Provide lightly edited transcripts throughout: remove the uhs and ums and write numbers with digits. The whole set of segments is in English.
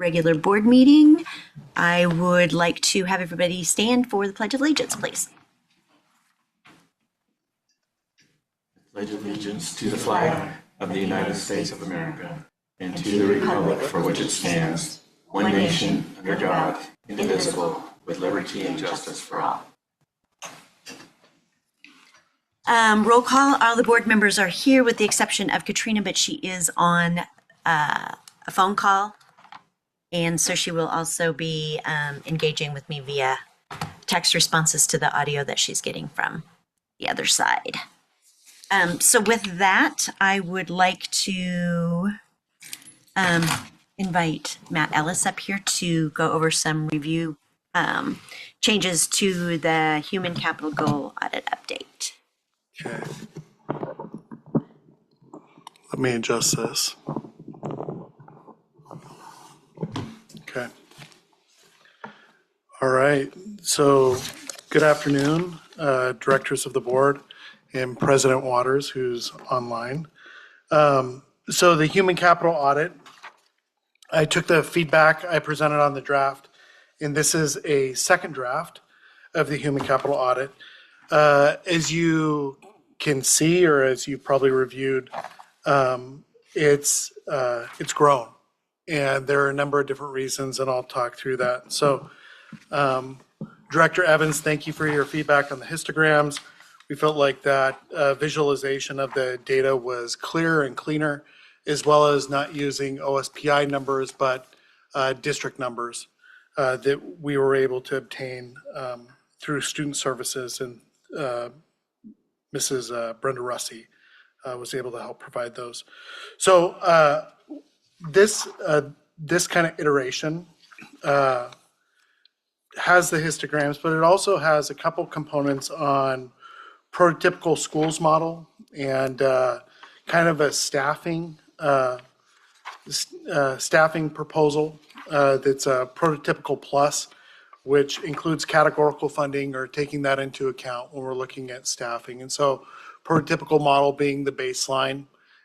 regular board meeting. I would like to have everybody stand for the Pledge of Allegiance, please. Pledge allegiance to the flag of the United States of America and to the republic for which it stands, one nation, under God, indivisible, with liberty and justice for all. Roll call. All the board members are here with the exception of Katrina, but she is on a phone call. And so she will also be engaging with me via text responses to the audio that she's getting from the other side. So with that, I would like to invite Matt Ellis up here to go over some review changes to the Human Capital Goal Audit Update. Okay. Let me adjust this. Okay. All right. So good afternoon, directors of the board and President Waters, who's online. So the human capital audit, I took the feedback I presented on the draft, and this is a second draft of the human capital audit. As you can see, or as you probably reviewed, it's grown, and there are a number of different reasons, and I'll talk through that. So, Director Evans, thank you for your feedback on the histograms. We felt like that visualization of the data was clearer and cleaner, as well as not using OSPI numbers, but district numbers that we were able to obtain through student services, and Mrs. Brenda Russi was able to help provide those. So this kind of iteration has the histograms, but it also has a couple components on prototypical schools model and kind of a staffing proposal that's a prototypical plus, which includes categorical funding or taking that into account when we're looking at staffing. And so prototypical model being the baseline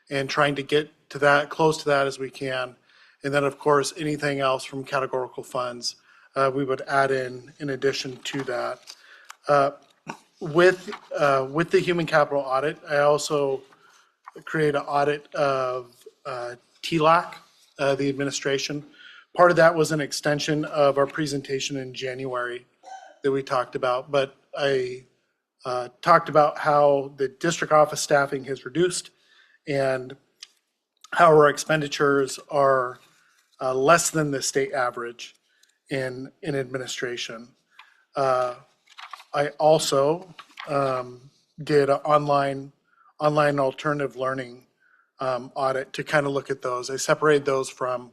and trying to get to that, close to that as we can. And then of course, anything else from categorical funds, we would add in addition to that. With the human capital audit, I also create an audit of TLAC, the administration. Part of that was an extension of our presentation in January that we talked about, but I talked about how the district office staffing has reduced and how our expenditures are less than the state average in administration. I also did an online alternative learning audit to kind of look at those. I separated those from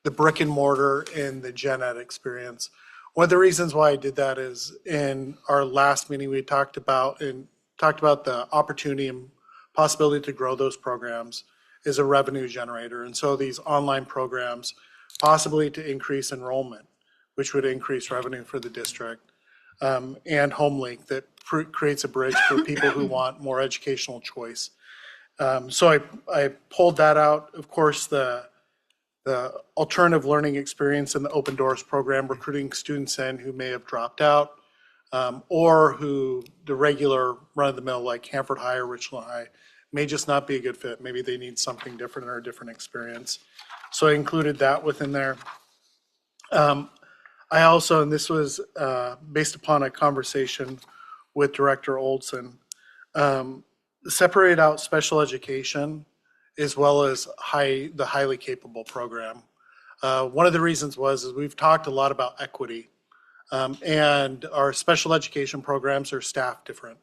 the brick and mortar and the gen ed experience. One of the reasons why I did that is in our last meeting, we talked about the opportunity and possibility to grow those programs as a revenue generator. And so these online programs, possibly to increase enrollment, which would increase revenue for the district, and HomeLink that creates a bridge for people who want more educational choice. So I pulled that out. Of course, the alternative learning experience in the Open Doors program, recruiting students in who may have dropped out, or who the regular run-of-the-mill like Hanford High or Richland High may just not be a good fit. Maybe they need something different or a different experience. So I included that within there. I also, and this was based upon a conversation with Director Olson, separated out special education as well as the highly capable program. One of the reasons is we've talked a lot about equity, and our special education programs are staffed different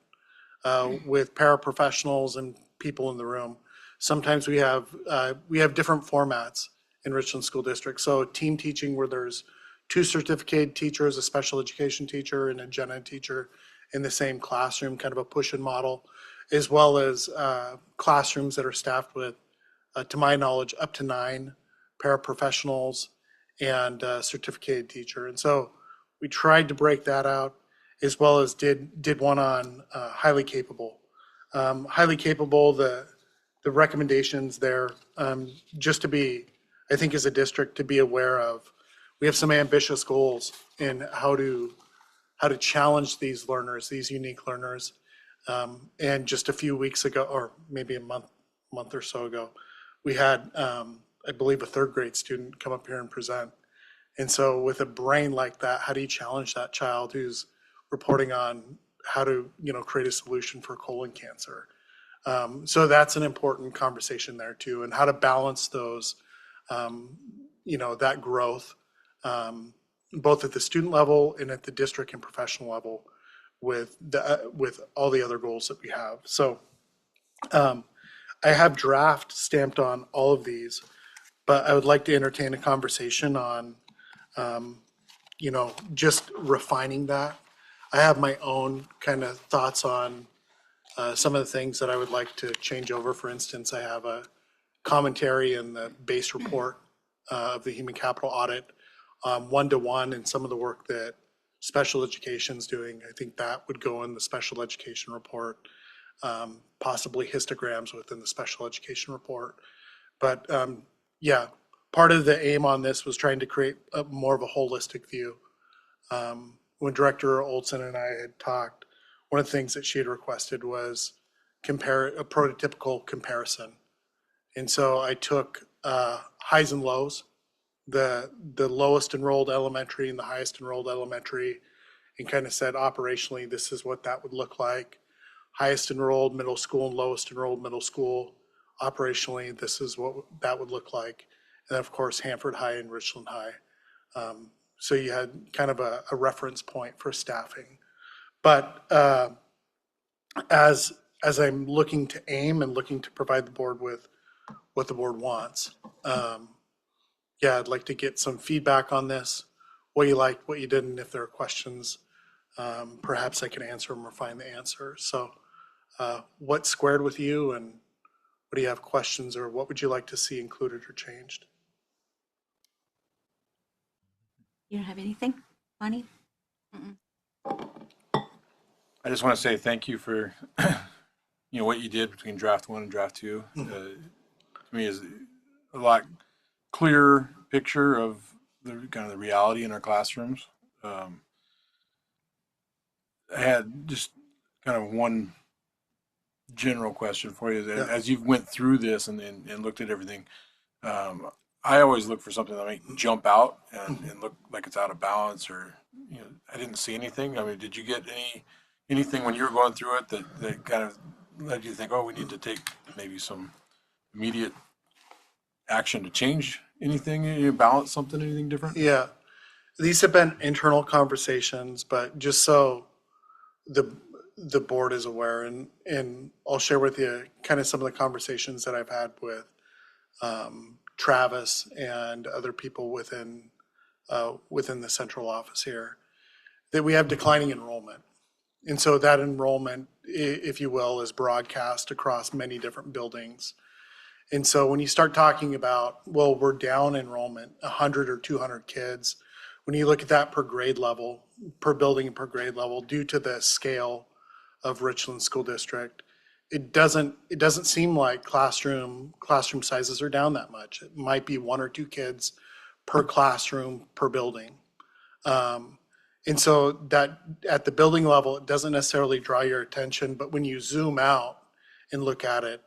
with paraprofessionals and people in the room. Sometimes we have different formats in Richland School District. So team teaching where there's 2 certificated teachers, a special education teacher and a gen ed teacher in the same classroom, kind of a push-in model, as well as classrooms that are staffed with, to my knowledge, up to 9 paraprofessionals and a certificated teacher. And so we tried to break that out, as well as did one on highly capable. Highly capable, the recommendations there, just to be I think as a district to be aware of. We have some ambitious goals in how to challenge these learners, these unique learners. And just a few weeks ago, or maybe a month or so ago, we had, I believe, a third grade student come up here and present. And so with a brain like that, how do you challenge that child who's reporting on how to, create a solution for colon cancer? So that's an important conversation there too, and how to balance those, that growth, both at the student level and at the district and professional level with all the other goals that we have. So I have draft stamped on all of these, but I would like to entertain a conversation on, just refining that. I have my own kind of thoughts on some of the things that I would like to change over. For instance, I have a commentary in the base report of the human capital audit, one-to-one, and some of the work that special education's doing. I think that would go in the special education report, possibly histograms within the special education report. But yeah, part of the aim on this was trying to create more of a holistic view. When Director Olson and I had talked, one of the things that she had requested was a prototypical comparison. And so I took highs and lows, the lowest enrolled elementary and the highest enrolled elementary, and kind of said operationally, this is what that would look like. Highest enrolled middle school and lowest enrolled middle school, operationally, this is what that would look like. And then of course, Hanford High and Richland High. So you had kind of a reference point for staffing. But as I'm looking to aim and looking to provide the board with what the board wants, yeah, I'd like to get some feedback on this, what you liked, what you didn't. If there are questions, perhaps I can answer them or find the answer. So what squared with you, and what do you have questions, or what would you like to see included or changed? You don't have anything, Bonnie? I just want to say thank you for, what you did between draft one and draft two. To me is a lot clearer picture of the kind of the reality in our classrooms. I had just kind of one general question for you. Yeah. As you've went through this and looked at everything, I always look for something that might jump out and look like it's out of balance, or I didn't see anything. I mean, did you get anything when you were going through it that kind of led you to think, oh, we need to take maybe some immediate action to change anything, balance something, anything different? Yeah, these have been internal conversations, but just so the board is aware, and I'll share with you kind of some of the conversations that I've had with Travis and other people within the central office here, that we have declining enrollment. And so that enrollment, if you will, is broadcast across many different buildings. And so when you start talking about, well, we're down enrollment, 100 or 200 kids, when you look at that per grade level, per building and per grade level, due to the scale of Richland School District, it doesn't seem like classroom sizes are down that much. It might be 1 or 2 kids per classroom per building. And so that at the building level, it doesn't necessarily draw your attention, but when you zoom out and look at it,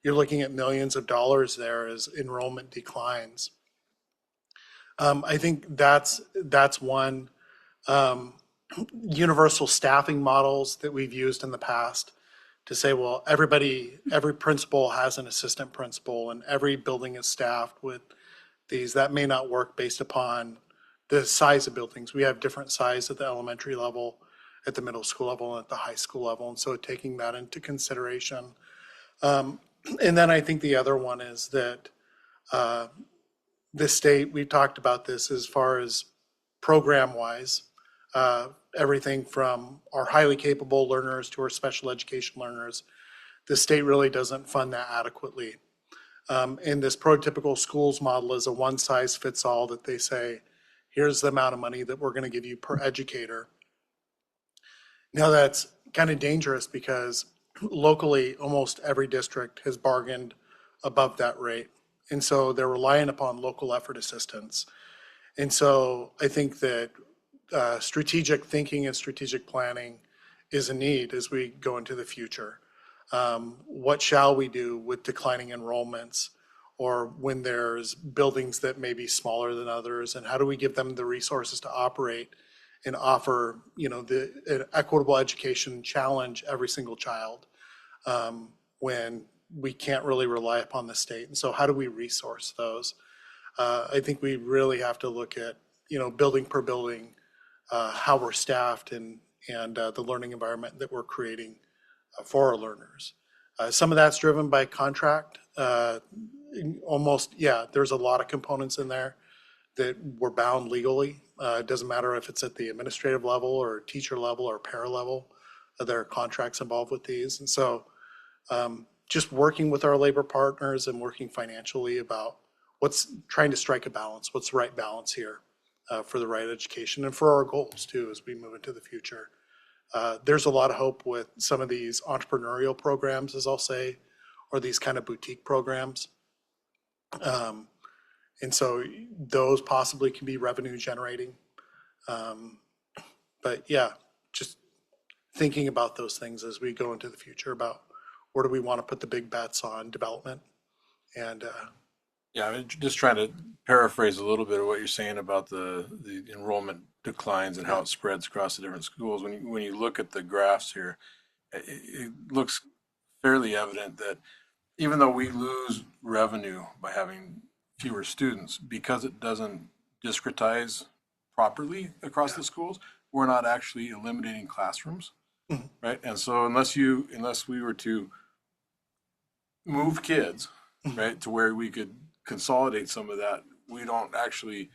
you're looking at millions of dollars there as enrollment declines. I think that's one. Universal staffing models that we've used in the past to say, well, every principal has an assistant principal and every building is staffed with these. That may not work based upon the size of buildings. We have different size at the elementary level, at the middle school level, and at the high school level. And so taking that into consideration. And then I think the other one is that the state, we talked about this as far as program-wise, everything from our highly capable learners to our special education learners, the state really doesn't fund that adequately. And this prototypical schools model is a one-size-fits-all that they say, here's the amount of money that we're going to give you per educator. Now that's kind of dangerous because locally, almost every district has bargained above that rate. And so they're relying upon local effort assistance. And so I think that strategic thinking and strategic planning is a need as we go into the future. What shall we do with declining enrollments, or when there's buildings that may be smaller than others, and how do we give them the resources to operate and offer, an equitable education challenge every single child, when we can't really rely upon the state? And so how do we resource those? I think we really have to look at, building per building, how we're staffed, and the learning environment that we're creating for our learners. Some of that's driven by contract. There's a lot of components in there that we're bound legally. It doesn't matter if it's at the administrative level or teacher level or para level. There are contracts involved with these. And so just working with our labor partners and working financially about trying to strike a balance, what's the right balance here for the right education and for our goals too as we move into the future. There's a lot of hope with some of these entrepreneurial programs, as I'll say, or these kind of boutique programs. And so those possibly can be revenue generating. But yeah, just thinking about those things as we go into the future about where do we want to put the big bets on development. And Yeah, I mean, just trying to paraphrase a little bit of what you're saying about the enrollment declines and how it spreads across the different schools. When you look at the graphs here, it looks fairly evident that even though we lose revenue by having fewer students, because it doesn't discretize properly across the schools, we're not actually eliminating classrooms, right? And so unless we were to move kids, right, to where we could consolidate some of that, we don't actually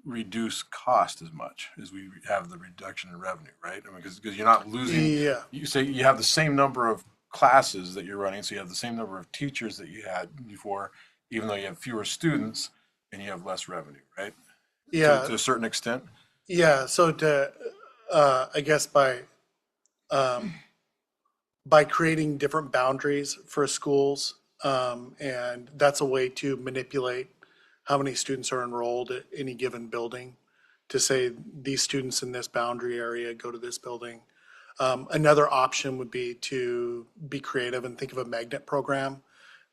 reduce cost as much as we have the reduction in revenue, right? I mean, because you're not losing. Yeah. You say you have the same number of classes that you're running, so you have the same number of teachers that you had before, even though you have fewer students and you have less revenue, right? Yeah. To a certain extent. Yeah. So I guess by creating different boundaries for schools, and that's a way to manipulate how many students are enrolled at any given building, to say these students in this boundary area go to this building. Another option would be to be creative and think of a magnet program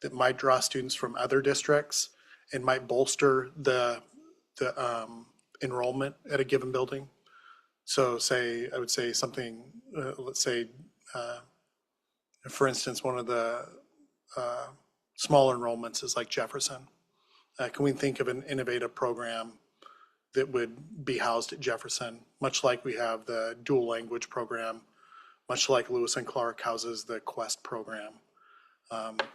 that might draw students from other districts and might bolster the enrollment at a given building. So I would say something, let's say, for instance, one of the smaller enrollments is like Jefferson. Can we think of an innovative program that would be housed at Jefferson, much like we have the dual language program, much like Lewis and Clark houses the Quest program?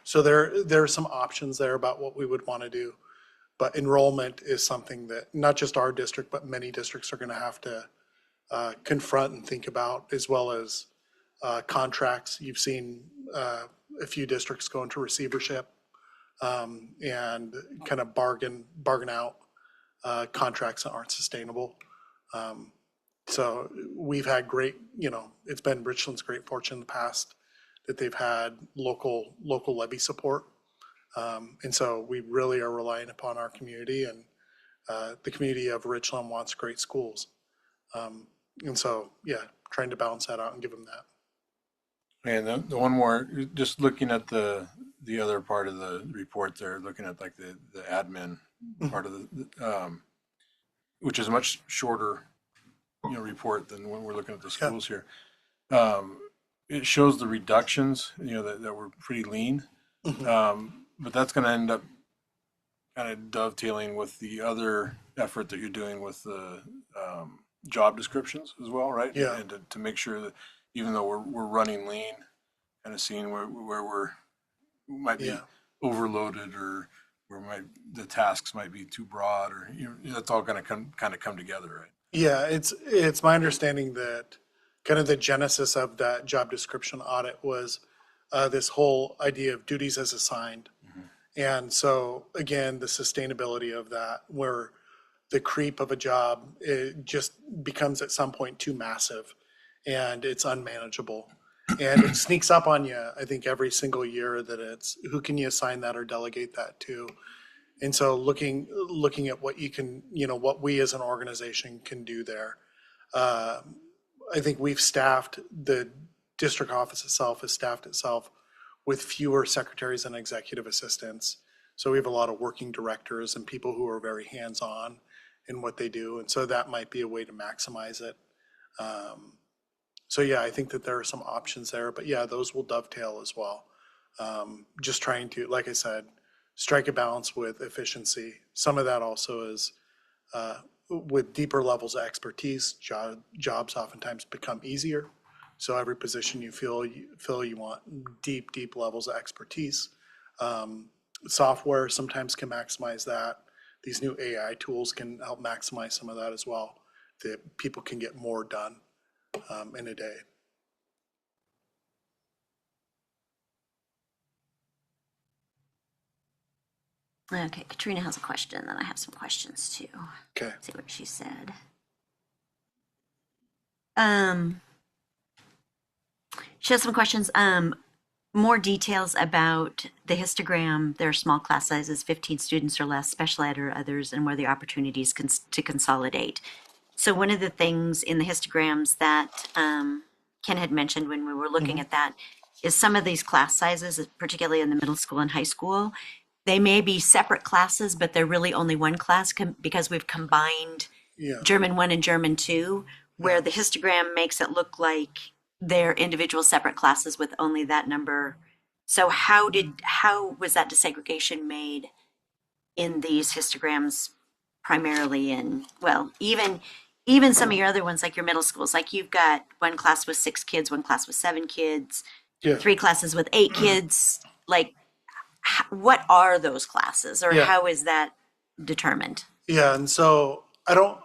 So there are some options there about what we would want to do. But enrollment is something that not just our district, but many districts are going to have to confront and think about, as well as contracts. You've seen a few districts go into receivership and kind of bargain out contracts that aren't sustainable. So we've had great, it's been Richland's great fortune in the past that they've had local levy support. And so we really are relying upon our community, and the community of Richland wants great schools. And so, yeah, trying to balance that out and give them that. And the one more, just looking at the other part of the report there, looking at like the admin part of the, which is a much shorter, report than when we're looking at the schools here. It shows the reductions, that were pretty lean. But that's going to end up kind of dovetailing with the other effort that you're doing with the job descriptions as well, right? Yeah. And to make sure that even though we're running lean, kind of seeing where we might be overloaded, or where the tasks might be too broad, or that's all going to come together, right? Yeah, it's my understanding that kind of the genesis of that job description audit was this whole idea of duties as assigned. And so again, the sustainability of that, where the creep of a job, it just becomes at some point too massive and it's unmanageable. And it sneaks up on you, I think, every single year that it's who can you assign that or delegate that to. And so looking at what you can, what we as an organization can do there. I think the district office itself has staffed itself with fewer secretaries and executive assistants. So we have a lot of working directors and people who are very hands-on in what they do. And so that might be a way to maximize it. So yeah, I think that there are some options there, but yeah, those will dovetail as well. Just trying to, like I said, strike a balance with efficiency. Some of that also is with deeper levels of expertise, jobs oftentimes become easier. So every position you fill, you want deep levels of expertise. Software sometimes can maximize that. These new AI tools can help maximize some of that as well, that people can get more done in a day. Okay, Katrina has a question, then I have some questions too. Okay. Let's see what she said. She has some questions. More details about the histogram. There are small class sizes, 15 students or less, special ed or others, and where the opportunities to consolidate. So one of the things in the histograms that Ken had mentioned when we were looking at that is some of these class sizes, particularly in the middle school and high school, they may be separate classes, but they're really only one class because we've combined Yeah. German 1 and German 2, where the histogram makes it look like they're individual separate classes with only that number. So how was that desegregation made in these histograms primarily in, well, even some of your other ones, like your middle schools, like you've got one class with 6 kids, one class with 7 kids, Yeah. 3 classes with 8 kids, like what are those classes or Yeah. how is that determined? Yeah, and so I don't,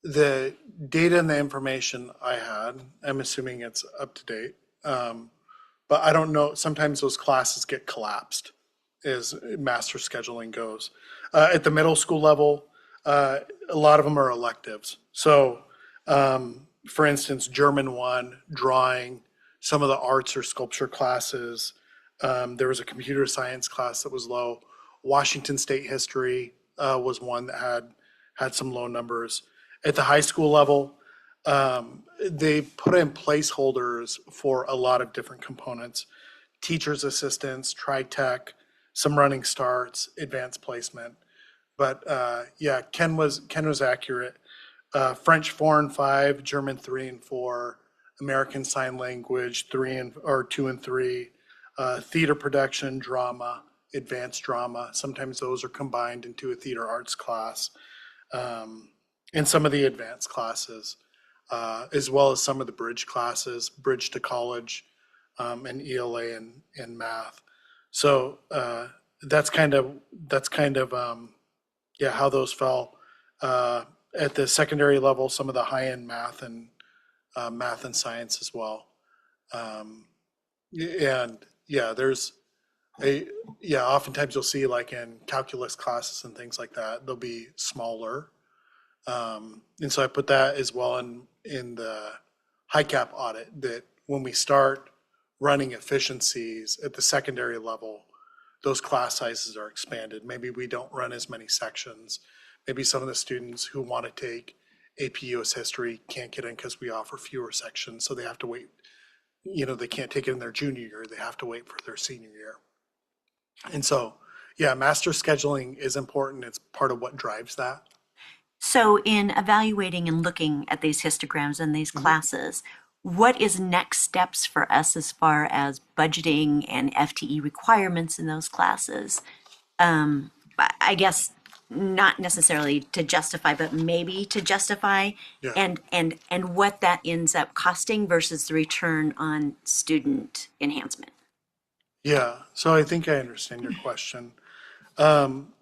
the data and the information I had, I'm assuming it's up to date. But I don't know, sometimes those classes get collapsed as master scheduling goes. At the middle school level, a lot of them are electives. So, for instance, German 1, drawing, some of the arts or sculpture classes. There was a computer science class that was low. Washington State history was one that had some low numbers. At the high school level, they put in placeholders for a lot of different components. Teachers assistants, tri-tech, some running starts, advanced placement. But yeah, Ken was accurate. French 4 and 5, German 3 and 4, American Sign Language 2 and 3, theater production, drama, advanced drama. Sometimes those are combined into a theater arts class. And some of the advanced classes, as well as some of the bridge classes, bridge to college, and ELA and math. So that's kind of yeah, how those fell. At the secondary level, some of the high-end math and science as well. And yeah, oftentimes you'll see like in calculus classes and things like that, they'll be smaller. And so I put that as well in the high cap audit, that when we start running efficiencies at the secondary level, those class sizes are expanded. Maybe we don't run as many sections. Maybe some of the students who want to take AP US history can't get in because we offer fewer sections, so they have to wait. They can't take it in their junior year, they have to wait for their senior year. And so, yeah, master scheduling is important. It's part of what drives that. So in evaluating and looking at these histograms and these classes, what is next steps for us as far as budgeting and FTE requirements in those classes? I guess not necessarily to justify, but maybe to justify, Yeah. and what that ends up costing versus the return on student enhancement. Yeah, so I think I understand your question.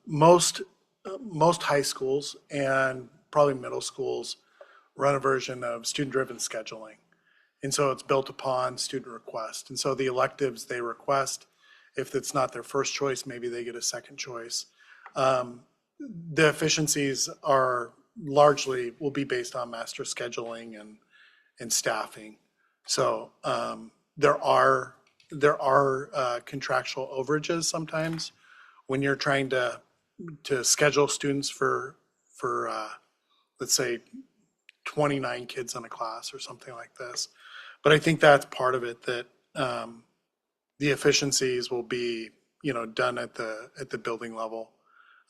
Most high schools and probably middle schools run a version of student-driven scheduling. And so it's built upon student request. And so the electives they request, if it's not their first choice, maybe they get a second choice. The efficiencies will be based on master scheduling and staffing. So there are contractual overages sometimes when you're trying to schedule students for let's say 29 kids in a class or something like this. But I think that's part of it, that the efficiencies will be, done at the building level.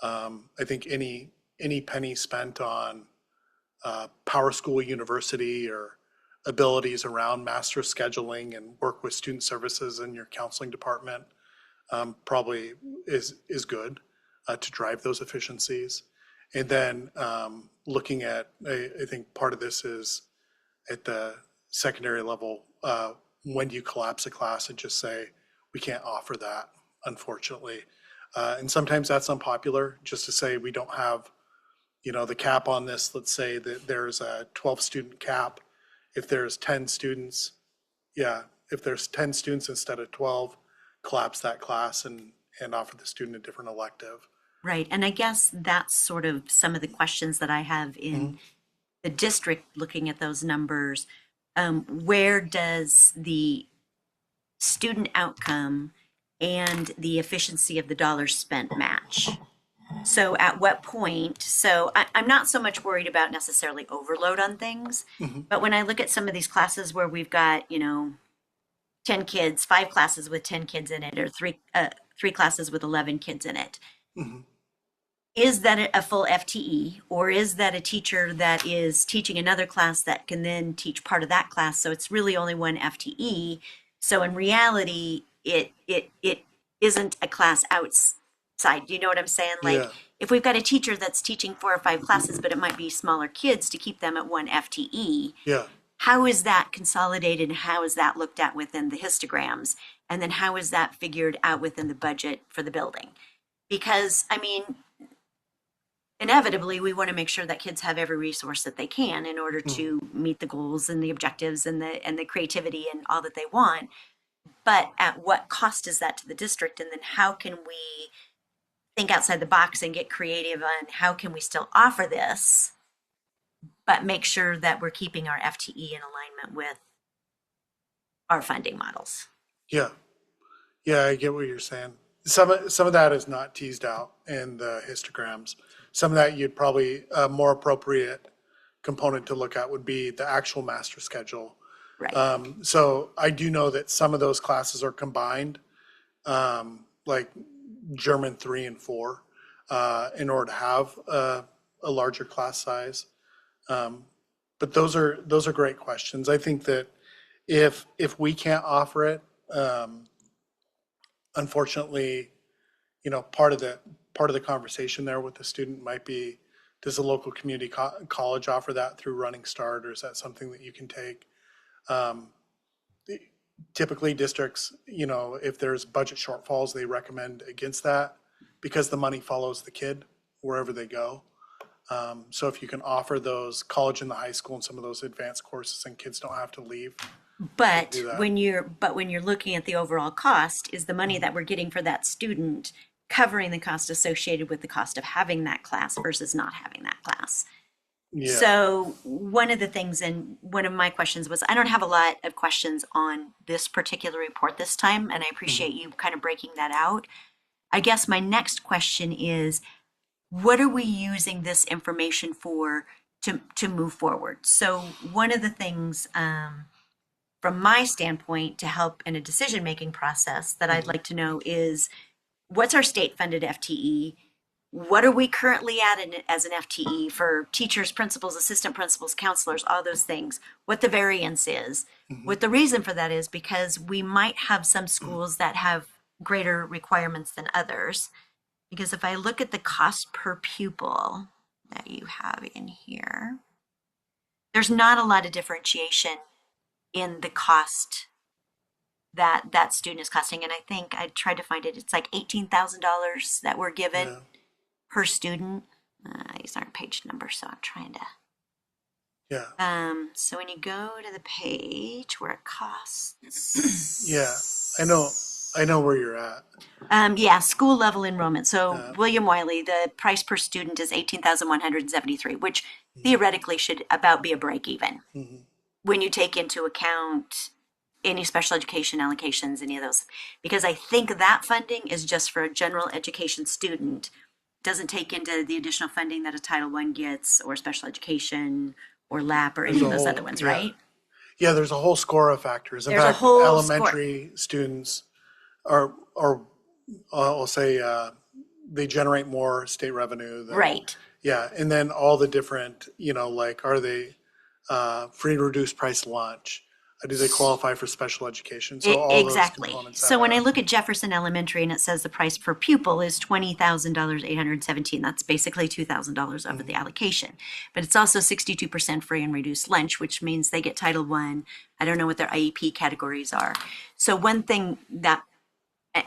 I think any penny spent on Power School University or abilities around master scheduling and work with student services in your counseling department probably is good to drive those efficiencies. And then looking at, I think part of this is at the secondary level, when do you collapse a class and just say, we can't offer that, unfortunately. And sometimes that's unpopular, just to say we don't have, the cap on this. Let's say that there's a 12 student cap. If there's 10 students, if there's 10 students instead of 12, collapse that class and offer the student a different elective. Right. And I guess that's sort of some of the questions that I have in the district looking at those numbers. Where does the student outcome and the efficiency of the dollars spent match? So at what point? So I'm not so much worried about necessarily overload on things, but when I look at some of these classes where we've got, 10 kids, 5 classes with 10 kids in it, or three classes with 11 kids in it. Is that a full FTE, or is that a teacher that is teaching another class that can then teach part of that class? So it's really only one FTE. So in reality, it isn't a class outside. Do you know what I'm saying? Like Yeah. if we've got a teacher that's teaching 4 or 5 classes, but it might be smaller kids to keep them at one FTE. Yeah. How is that consolidated? And how is that looked at within the histograms? And then how is that figured out within the budget for the building? Because, inevitably, we want to make sure that kids have every resource that they can in order to meet the goals and the objectives and the creativity and all that they want. But at what cost is that to the district? And then how can we think outside the box and get creative on how can we still offer this, but make sure that we're keeping our FTE in alignment with our funding models? Yeah. Yeah, I get what you're saying. Some of that is not teased out in the histograms. Some of that you'd probably, a more appropriate component to look at would be the actual master schedule. Right. So I do know that some of those classes are combined, like German 3 and 4, in order to have a larger class size. But those are great questions. I think that if we can't offer it, unfortunately, part of the conversation there with the student might be, does the local community college offer that through Running Start, or is that something that you can take? Typically districts, if there's budget shortfalls, they recommend against that because the money follows the kid wherever they go. So if you can offer those college and the high school and some of those advanced courses and kids don't have to leave. But do that. when you're looking at the overall cost, is the money that we're getting for that student covering the cost associated with the cost of having that class versus not having that class? Yeah. So one of the things, and one of my questions was, I don't have a lot of questions on this particular report this time, and I appreciate you kind of breaking that out. I guess my next question is, what are we using this information for to move forward? So one of the things from my standpoint to help in a decision-making process that I'd like to know is, what's our state-funded FTE? What are we currently at as an FTE for teachers, principals, assistant principals, counselors, all those things? What the variance is? What the reason for that is, because we might have some schools that have greater requirements than others. Because if I look at the cost per pupil that you have in here, there's not a lot of differentiation in the cost that that student is costing. And I think I tried to find it. It's like $18,000 that we're given Yeah. per student. These aren't page numbers, so I'm trying to. Yeah. So when you go to the page where it costs. Yeah. I know where you're at. Yeah, school level enrollment. So Yeah. William Wiley, the price per student is $18,173, which theoretically should about be a break even. when you take into account any special education allocations, any of those, because I think that funding is just for a general education student, doesn't take into the additional funding that a Title I gets, or special education, or LAP, or any There's of a those whole- other ones, yeah. right? Yeah, there's a whole score of factors. In There's a fact, whole elementary students are I'll say, they generate more state revenue than. Right. Yeah, and then all the different, like, are they free and reduced price lunch? Do they qualify for special education? So all those Exactly. components. So when I add up. look at Jefferson Elementary and it says the price per pupil is $20,817, that's basically $2,000 over the allocation. But it's also 62% free and reduced lunch, which means they get Title I. I don't know what their IEP categories are. So one thing that,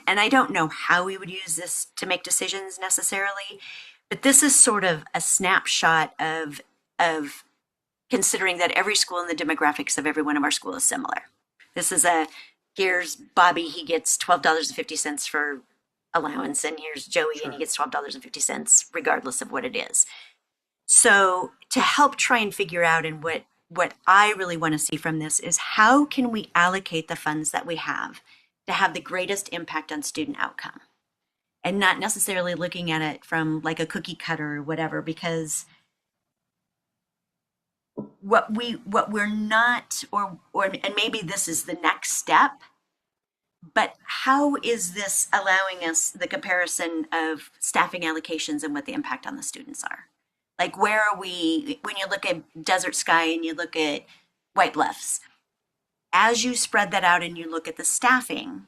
and I don't know how we would use this to make decisions necessarily, but this is sort of a snapshot of considering that every school and the demographics of every one of our schools is similar. This is here's Bobby, he gets $12.50 for allowance, and here's Joey, and he gets $12.50 regardless of what it is. So to help try and figure out, and what I really want to see from this is how can we allocate the funds that we have to have the greatest impact on student outcome, and not necessarily looking at it from like a cookie cutter or whatever, because what we're not, or and maybe this is the next step, but how is this allowing us the comparison of staffing allocations and what the impact on the students are? Like, where are we when you look at Desert Sky and you look at White Bluffs? As you spread that out and you look at the staffing,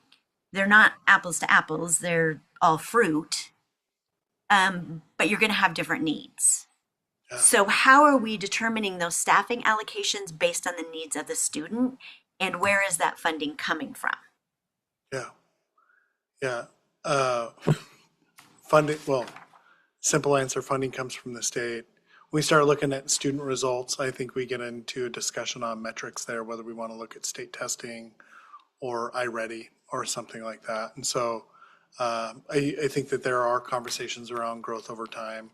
they're not apples to apples, they're all fruit, but you're going to have different needs. So how are we determining those staffing allocations based on the needs of the student, and where is that funding coming from? Yeah. Yeah. Funding, well, simple answer, funding comes from the state. When we start looking at student results, I think we get into a discussion on metrics there, whether we want to look at state testing or iReady or something like that. And so I think that there are conversations around growth over time.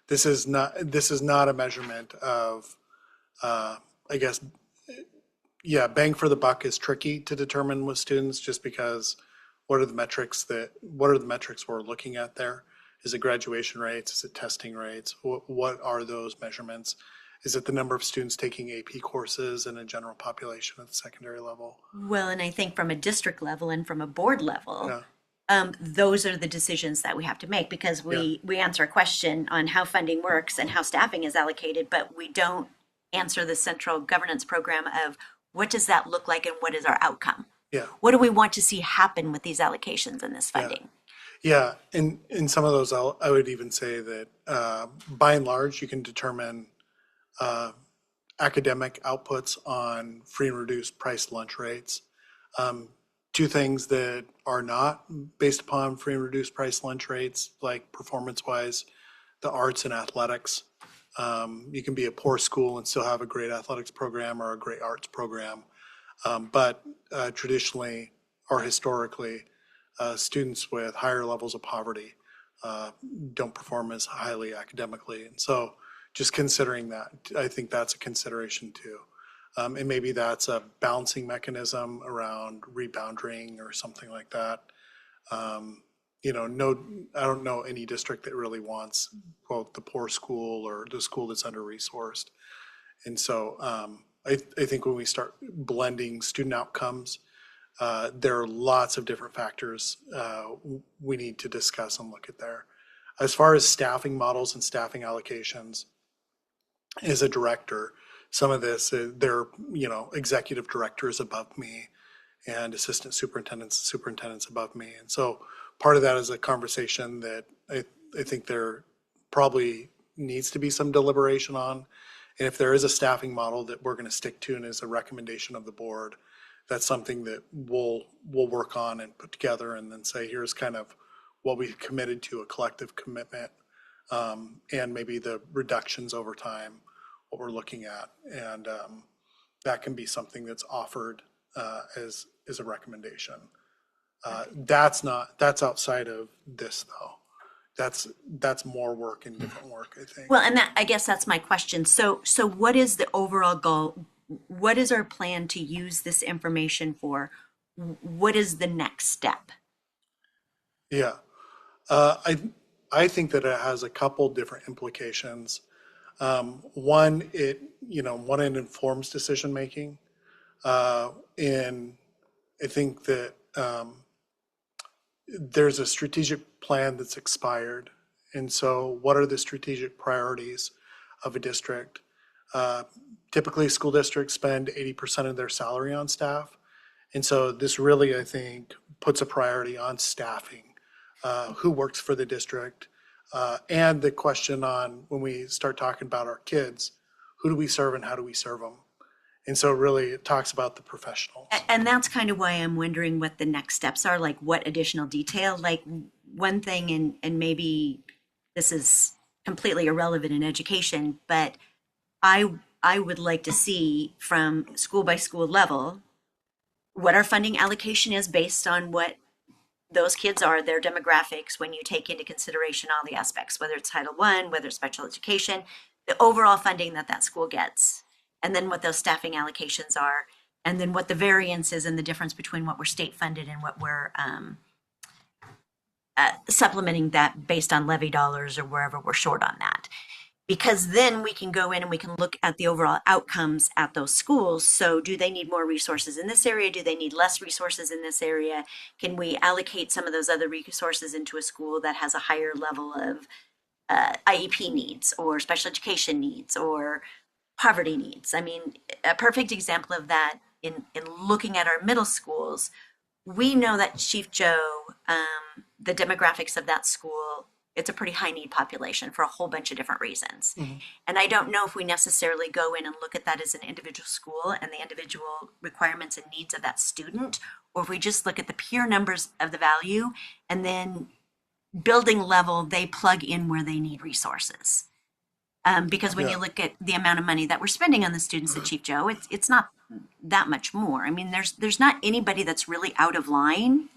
This is not a measurement of, I guess, yeah, bang for the buck is tricky to determine with students, just because what are the metrics we're looking at there? Is it graduation rates? Is it testing rates? What are those measurements? Is it the number of students taking AP courses in a general population at the secondary level? Well, and I think from a district level and from a board level, Yeah. those are the decisions that we have to make, because we answer a question on how funding works and how staffing is allocated, but we don't answer the central governance program of what does that look like and what is our outcome? Yeah. What do we want to see happen with these allocations and this funding? Yeah, in some of those, I would even say that by and large, you can determine academic outputs on free and reduced price lunch rates. Two things that are not based upon free and reduced price lunch rates, like performance-wise, the arts and athletics. You can be a poor school and still have a great athletics program or a great arts program. But traditionally or historically, students with higher levels of poverty don't perform as highly academically. And so just considering that, I think that's a consideration too. And maybe that's a balancing mechanism around rebounding or something like that. No, I don't know any district that really wants, quote, the poor school or the school that's under-resourced. And so I think when we start blending student outcomes, there are lots of different factors we need to discuss and look at there. As far as staffing models and staffing allocations, as a director, some of this, there are, executive directors above me and assistant superintendents above me. And so part of that is a conversation that I think there probably needs to be some deliberation on. And if there is a staffing model that we're going to stick to and is a recommendation of the board, that's something that we'll work on and put together and then say, here's kind of what we've committed to, a collective commitment, and maybe the reductions over time, what we're looking at. And that can be something that's offered as a recommendation. That's outside of this though. That's more work and different work, I think. Well, and I guess that's my question. So what is the overall what is our plan to use this information for? What is the next step? Yeah. I think that it has a couple different implications. One, it informs decision making. And I think that there's a strategic plan that's expired. And so what are the strategic priorities of a district? Typically, school districts spend 80% of their salary on staff. And so this really, I think, puts a priority on staffing, who works for the district, and the question on when we start talking about our kids, who do we serve and how do we serve them? And so really it talks about the professionals. And that's kind of why I'm wondering what the next steps are, like what additional detail, like one thing, and maybe this is completely irrelevant in education, but I would like to see from school by school level what our funding allocation is based on what those kids are, their demographics, when you take into consideration all the aspects, whether it's Title I, whether it's special education, the overall funding that that school gets, and then what those staffing allocations are, and then what the variance is and the difference between what we're state funded and what we're supplementing that based on levy dollars or wherever we're short on that. Because then we can go in and we can look at the overall outcomes at those schools. So do they need more resources in this area? Do they need less resources in this area? Can we allocate some of those other resources into a school that has a higher level of IEP needs or special education needs or poverty needs? I mean, a perfect example of that in looking at our middle schools, we know that Chief Joe, the demographics of that school, it's a pretty high need population for a whole bunch of different reasons. And I don't know if we necessarily go in and look at that as an individual school and the individual requirements and needs of that student, or if we just look at the pure numbers of the value and then building level, they plug in where they need resources. Because when you look at the amount of money that we're spending on the students at Chief Joe, it's not that much more. I mean, there's not anybody that's really out of line,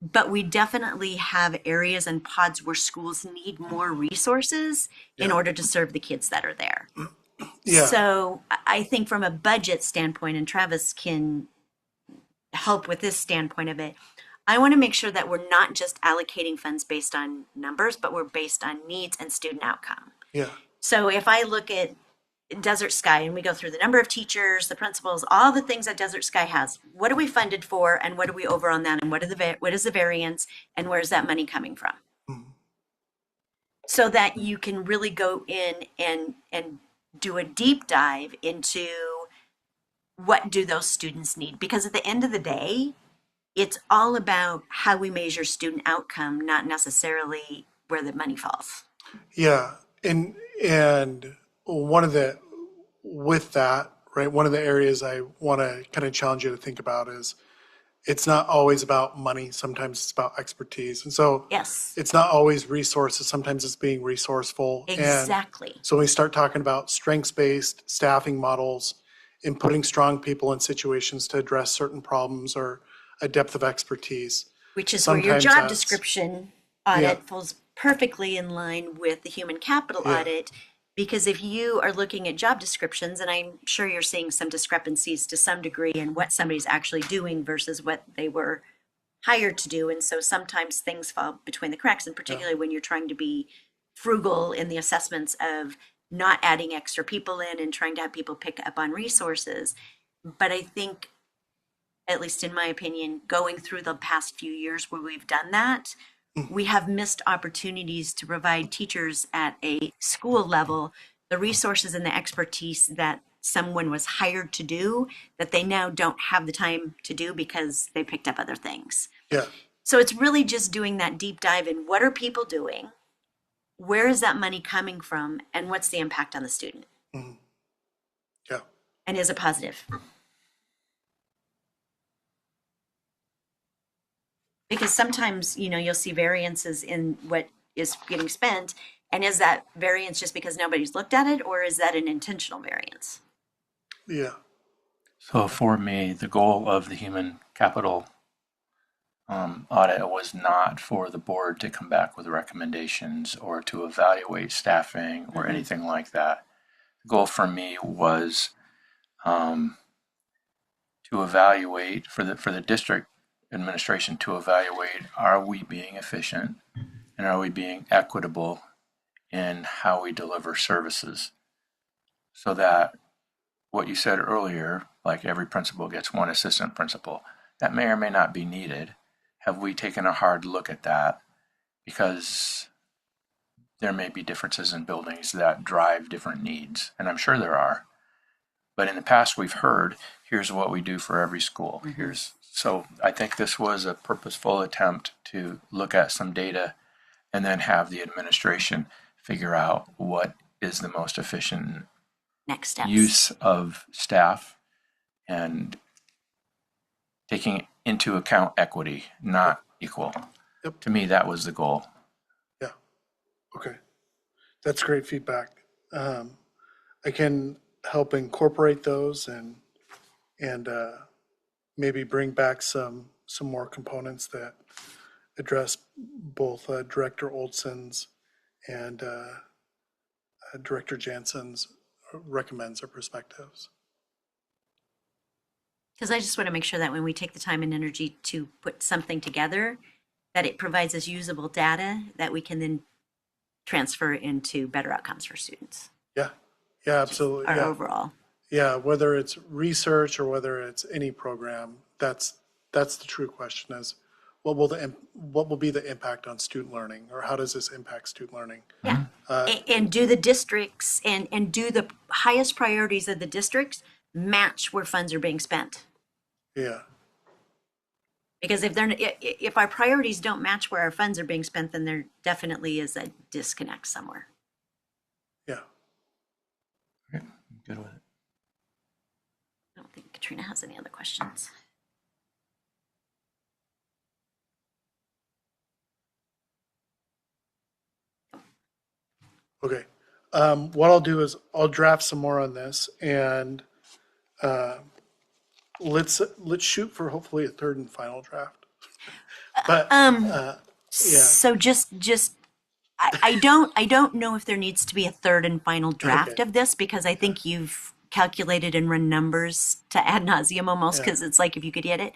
but we definitely have areas and pods where schools need more resources in order to serve the kids that are there. Yeah. So I think from a budget standpoint, and Travis can help with this standpoint of it, I want to make sure that we're not just allocating funds based on numbers, but we're based on needs and student outcome. Yeah. So if I look at Desert Sky and we go through the number of teachers, the principals, all the things that Desert Sky has, what are we funded for and what are we over on that and what is the variance and where's that money coming from? So that you can really go in and do a deep dive into what do those students need? Because at the end of the day, it's all about how we measure student outcome, not necessarily where the money falls. Yeah. And one of the, with that, right, one of the areas I want to kind of challenge you to think about is it's not always about money. Sometimes it's about expertise. And so Yes, it's not always resources. Sometimes it's being resourceful. exactly. And so when we start talking about strengths-based staffing models and putting strong people in situations to address certain problems or a depth of expertise. Which is where your Sometimes job that's- description audit Yeah. falls perfectly in line with the human capital audit. Because if you are looking at job descriptions, and I'm sure you're seeing some discrepancies to some degree in what somebody's actually doing versus what they were hired to do. And so sometimes things fall between the cracks, and particularly when you're trying to be frugal in the assessments of not adding extra people in and trying to have people pick up on resources. But I think, at least in my opinion, going through the past few years where we've done that, we have missed opportunities to provide teachers at a school level the resources and the expertise that someone was hired to do that they now don't have the time to do because they picked up other things. Yeah. So it's really just doing that deep dive in what are people doing, where is that money coming from, and what's the impact on the student? Yeah. And is it positive? Because sometimes, you'll see variances in what is getting spent. And is that variance just because nobody's looked at it, or is that an intentional variance? Yeah. So for me, the goal of the human capital audit was not for the board to come back with recommendations or to evaluate staffing or anything like that. The goal for me was to evaluate for the district administration to evaluate, are we being efficient and are we being equitable in how we deliver services, so that what you said earlier, like every principal gets one assistant principal, that may or may not be needed. Have we taken a hard look at that? Because there may be differences in buildings that drive different needs, and I'm sure there are. But in the past, we've heard, here's what we do for every school. So I think this was a purposeful attempt to look at some data and then have the administration figure out what is the most efficient Next steps. use of staff and taking into account equity, not equal. Yep. To me, that was the goal. Yeah. Okay. That's great feedback. I can help incorporate those and maybe bring back some more components that address both Director Olson's and Director Jansen's recommends or perspectives. Because I just want to make sure that when we take the time and energy to put something together, that it provides us usable data that we can then transfer into better outcomes for students. Yeah. Yeah, absolutely. Our Yeah. overall. Yeah, whether it's research or whether it's any program, that's the true question: is what will be the impact on student learning, or how does this impact student learning? Yeah. And do the districts and do the highest priorities of the districts match where funds are being spent? Yeah. Because if our priorities don't match where our funds are being spent, then there definitely is a disconnect somewhere. Yeah. Okay, good with it. I don't think Katrina has any other questions. Okay. What I'll do is I'll draft some more on this, and let's shoot for hopefully a third and final draft. But yeah. So just I don't know if there needs to be a third and final draft Okay. of this, because I think you've calculated and run numbers to ad nauseum almost, because it's like if you could get it.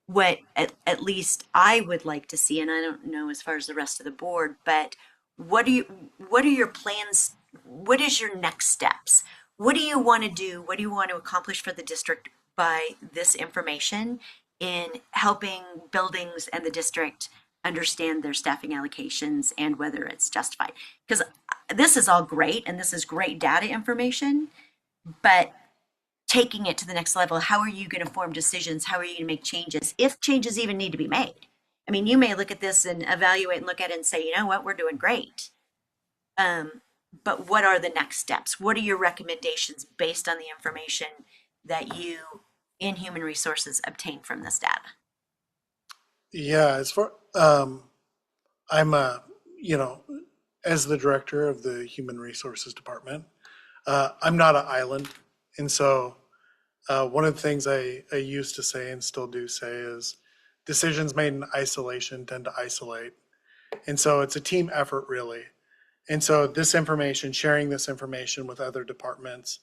What at least I would like to see, and I don't know as far as the rest of the board, but what are your plans? What is your next steps? What do you want to do? What do you want to accomplish for the district by this information in helping buildings and the district understand their staffing allocations and whether it's justified? Because this is all great and this is great data information, but taking it to the next level, how are you going to form decisions? How are you going to make changes, if changes even need to be made? I mean, you may look at this and evaluate and look at it and say, you know what, we're doing great. But what are the next steps? What are your recommendations based on the information that you in human resources obtain from this data? Yeah, as far I'm as the director of the human resources department, I'm not an island, and so one of the things I used to say and still do say is decisions made in isolation tend to isolate, and so it's a team effort really. And so this information, sharing this information with other departments,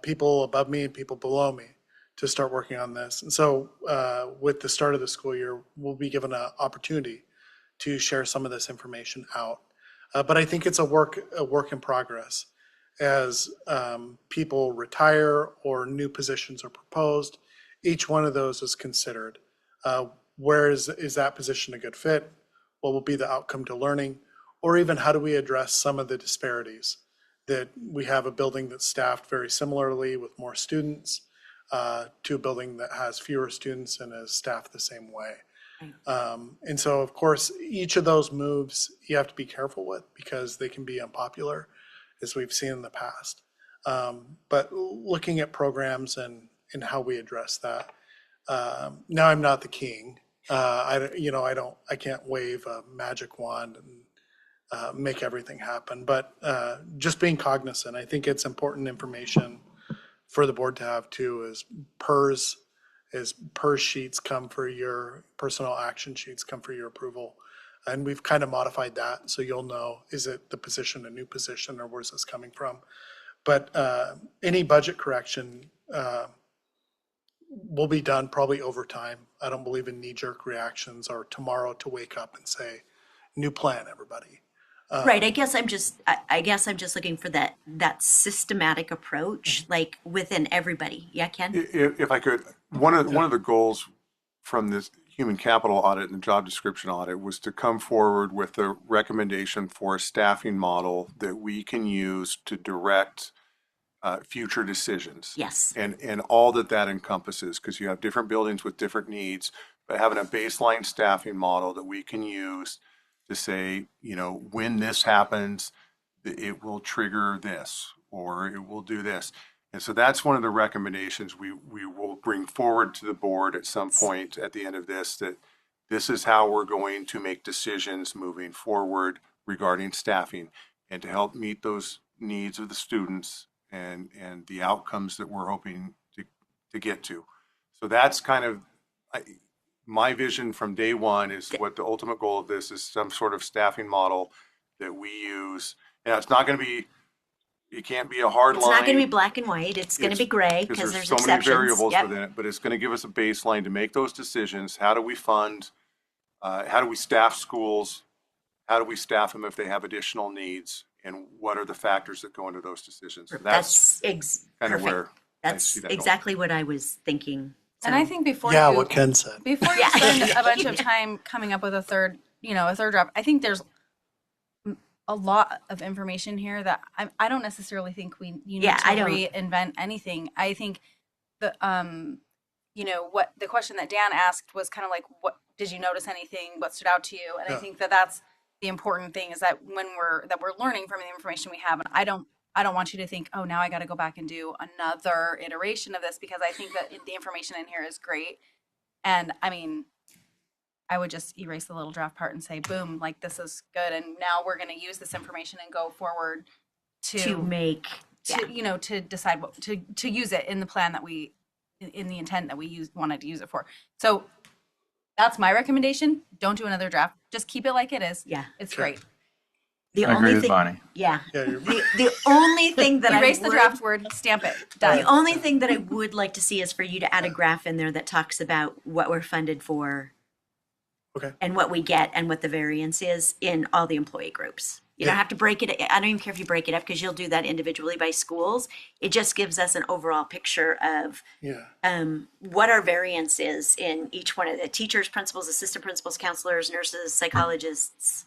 people above me and people below me, to start working on this. And so with the start of the school year, we'll be given an opportunity to share some of this information out. But I think it's a work in progress. As people retire or new positions are proposed, each one of those is considered. Where is that position a good fit? What will be the outcome to learning? Or even how do we address some of the disparities? That we have a building that's staffed very similarly with more students to a building that has fewer students and is staffed the same way. And so, of course, each of those moves you have to be careful with because they can be unpopular, as we've seen in the past. But looking at programs and how we address that. Now I'm not the king. I can't wave a magic wand and make everything happen. But just being cognizant, I think it's important information for the board to have too. Is PERS sheets come for your personnel action sheets come for your approval. And we've kind of modified that so you'll know, is it the position, a new position, or where's this coming from? But any budget correction will be done probably over time. I don't believe in knee-jerk reactions or tomorrow to wake up and say, new plan, everybody. Right. I guess I'm just looking for that systematic approach, like within everybody. Yeah, Ken? If I could, one of the goals from this human capital audit and job description audit was to come forward with a recommendation for a staffing model that we can use to direct future decisions. Yes. And all that encompasses, because you have different buildings with different needs, but having a baseline staffing model that we can use to say, when this happens, it will trigger this, or it will do this. And so that's one of the recommendations we will bring forward to the board at some point at the end of this, that this is how we're going to make decisions moving forward regarding staffing and to help meet those needs of the students and the outcomes that we're hoping to get to. So that's kind of my vision from day one, is what the ultimate goal of this is, some sort of staffing model that we use. And it's not going to be, it can't be a hard line. It's not going to be black and white. It's going to be gray because there's so exceptions. many variables Yep. within it, but it's going to give us a baseline to make those decisions. How do we fund? How do we staff schools? How do we staff them if they have additional needs? And what are the factors that go into those decisions? So That's kind of perfect. where I That's see that going. exactly what I was thinking. And I think before Yeah, you what Ken said. before you Yeah. spend a bunch of time coming up with a third draft, I think there's a lot of information here that I don't necessarily think you need Yeah, to I don't. reinvent anything. I think the what the question that Dan asked was kind of like, what did you notice anything? What stood out to you? And I Yeah. think that's the important thing, is that when we're learning from the information we have. And I don't want you to think, oh, now I got to go back and do another iteration of this, because I think that the information in here is great. And I mean, I would just erase the little draft part and say, boom, like this is good. And now we're going to use this information and go forward To make to decide what to use it in the plan that we, in the intent that we wanted to use it for. So that's my recommendation. Don't do another draft. Just keep it like it is. Yeah. It's Sure. great. the I agree only with thing. Bonnie. Yeah. Yeah, you're- The only thing that Erase I the would, draft word, stamp it, the done. only thing that I would like to see is for you to add a graph in there that talks about what we're funded for. Okay. And what we get and what the variance is in all the employee groups. You don't Yeah. have to break it. I don't even care if you break it up, because you'll do that individually by schools. It just gives us an overall picture of Yeah. what our variance is in each one of the teachers, principals, assistant principals, counselors, nurses, psychologists,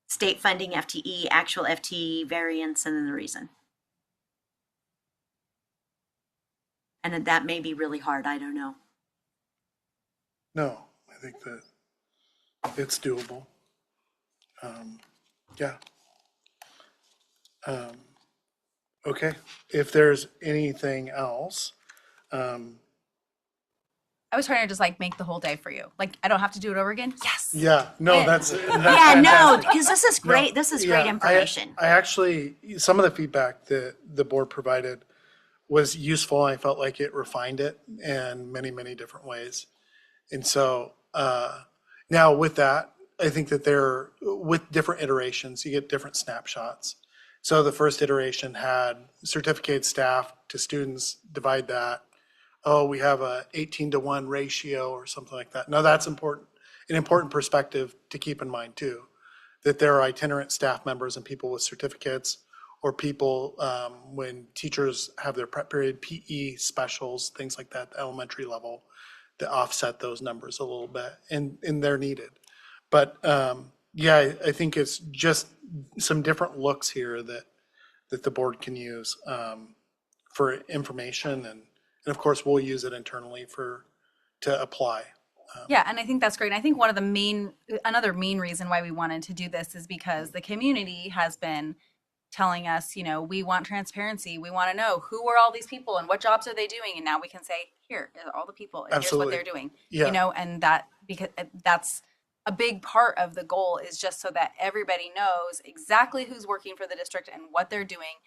state funding, FTE, actual FTE variance, and then the reason. And that may be really hard. I don't know. No, I think that it's doable. Yeah. Okay, if there's anything else, I was trying to just like make the whole day for you. Like I don't have to do it over again. Yes. yeah, no, Yeah. that's Yeah, no, fantastic. because this is great. No, This is yeah, great information. I actually, some of the feedback that the board provided was useful. I felt like it refined it in many, many different ways. And so now with that, I think that with different iterations, you get different snapshots. So the first iteration had certificated staff to students, divide that. Oh, we have a 18-to-1 ratio or something like that. Now that's important, an important perspective to keep in mind too, that there are itinerant staff members and people with certificates, or people when teachers have their prep period, PE specials, things like that, the elementary level, to offset those numbers a little bit, and they're needed. But yeah, I think it's just some different looks here that the board can use for information, and of course we'll use it internally to apply. Yeah, and I think that's great. And I think another main reason why we wanted to do this is because the community has been telling us, we want transparency. We want to know who are all these people and what jobs are they doing. And now we can say, here are all the people, and Absolutely. here's what they're doing. Yeah. And that, because that's a big part of the goal, is just so that everybody knows exactly who's working for the district and what they're doing.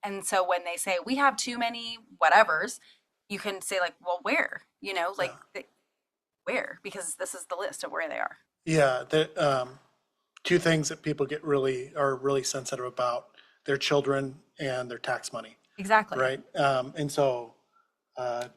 And so when they say we have too many whatevers, you can say like, well, where? Where? Because this is the list of where they are. Yeah, two things that people are really sensitive about: their children and their tax money. Exactly. right? And so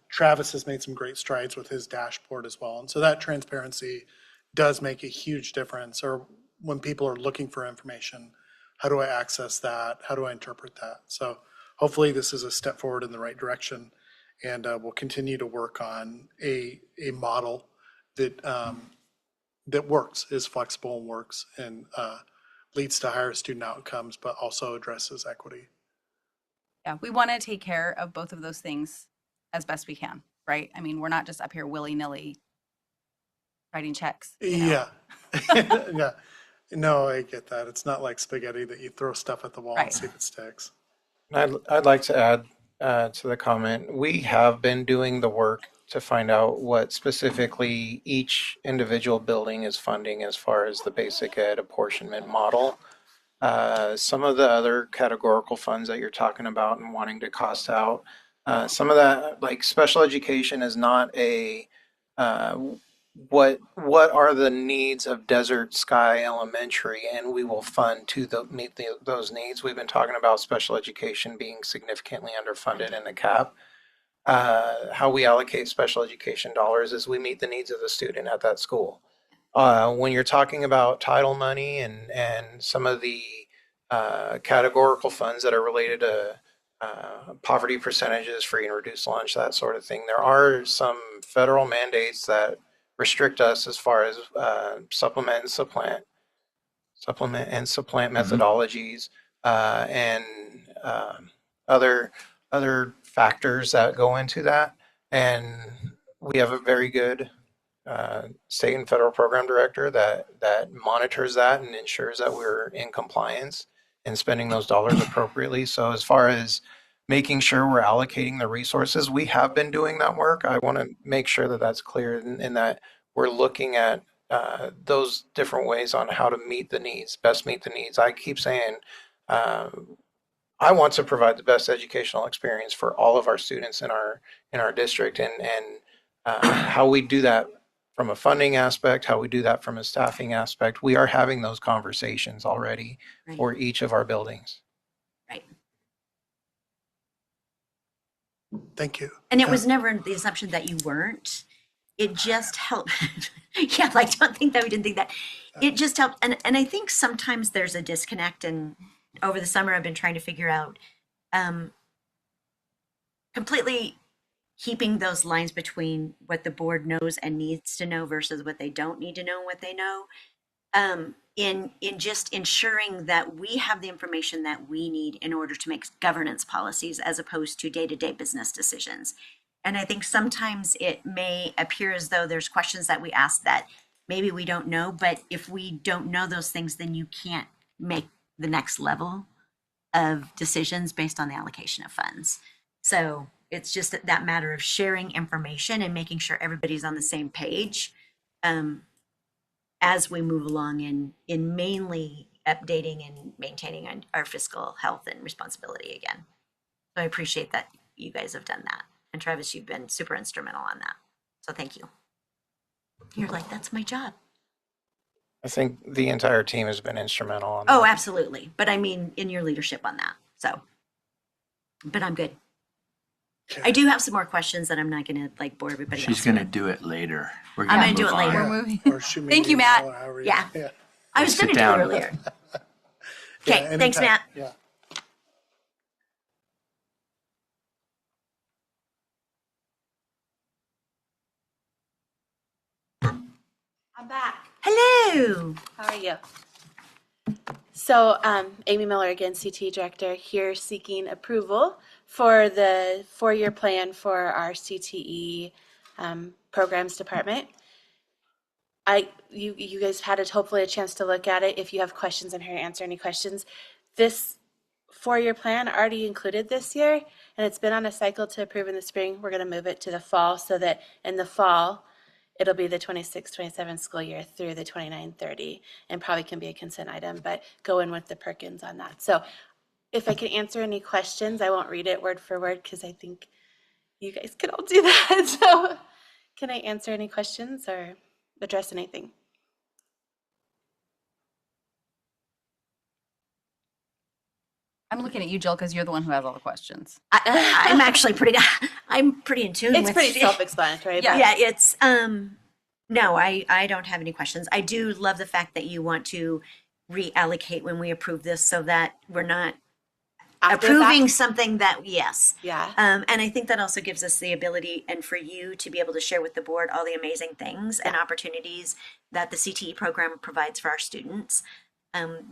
Travis has made some great strides with his dashboard as well. And so that transparency does make a huge difference. Or when people are looking for information, how do I access that? How do I interpret that? So hopefully this is a step forward in the right direction. And we'll continue to work on a model that that works, is flexible and works, and leads to higher student outcomes, but also addresses equity. Yeah, we want to take care of both of those things as best we can, right? I mean, we're not just up here willy-nilly writing checks, you know? Yeah. Yeah. No, I get that. It's not like spaghetti that you throw stuff at the wall and Right. see if it sticks. I'd like to add to the comment. We have been doing the work to find out what specifically each individual building is funding as far as the basic ed apportionment model. Some of the other categorical funds that you're talking about and wanting to cost out, some of that, like special education, is not a uh, what are the needs of Desert Sky Elementary, and we will fund to meet those needs. We've been talking about special education being significantly underfunded in the cap. How we allocate special education dollars is we meet the needs of the student at that school. When you're talking about title money and some of the categorical funds that are related to poverty percentages, free and reduced lunch, that sort of thing, there are some federal mandates that restrict us as far as supplement and supplant methodologies, and other factors that go into that. And we have a very good state and federal program director that monitors that and ensures that we're in compliance and spending those dollars appropriately. So as far as making sure we're allocating the resources, we have been doing that work. I want to make sure that that's clear, and that we're looking at those different ways on how to meet the needs, best meet the needs. I keep saying, uh, I want to provide the best educational experience for all of our students in our district, and how we do that from a funding aspect, how we do that from a staffing aspect. We are having those conversations already Right. for each of our buildings. Right. Thank you. And it was never the assumption that you weren't. It just helped. Yeah, like don't think that we didn't think that. It just helped. And I think sometimes there's a disconnect. And over the summer, I've been trying to figure out completely keeping those lines between what the board knows and needs to know versus what they don't need to know and what they know. In just ensuring that we have the information that we need in order to make governance policies as opposed to day-to-day business decisions. And I think sometimes it may appear as though there's questions that we ask that maybe we don't know, but if we don't know those things, then you can't make the next level of decisions based on the allocation of funds. So it's just that matter of sharing information and making sure everybody's on the same page as we move along in mainly updating and maintaining our fiscal health and responsibility again. So I appreciate that you guys have done that. And Travis, you've been super instrumental on that. So thank you. You're like, that's my job. I think the entire team has been instrumental on Oh, that. absolutely. But I mean, in your leadership on that. So, but I'm good. I do have some more questions that I'm not going to like bore everybody else. She's going to do it later. We're I'm gonna gonna do move it on. later. We're moving. Or shoot me Thank an you, Matt. email or however Yeah. yeah. I was Sit going to do it down. earlier. Yeah, Okay, thanks, anytime. Matt. Yeah. I'm back. Hello. How are you? So, Amy Miller again, CT Director, here seeking approval for the four-year plan for our CTE programs department. You guys had hopefully a chance to look at it. If you have questions, I'm here to answer any questions. This four-year plan already included this year, and it's been on a cycle to approve in the spring. We're going to move it to the fall so that in the fall, it'll be the 26-27 school year through the 29-30, and probably can be a consent item, but go in with the Perkins on that. So if I can answer any questions, I won't read it word for word because I think you guys can all do that. So can I answer any questions or address anything? I'm looking at you, Jill, because you're the one who has all the questions. I'm actually I'm pretty in tune It's with pretty self-explanatory. Yeah. But Yeah, it's no, I don't have any questions. I do love the fact that you want to reallocate when we approve this so that we're not after the approving fact, something that, yes. yeah. And I think that also gives us the ability and for you to be able to share with the board all the amazing things and opportunities that the CTE program provides for our students.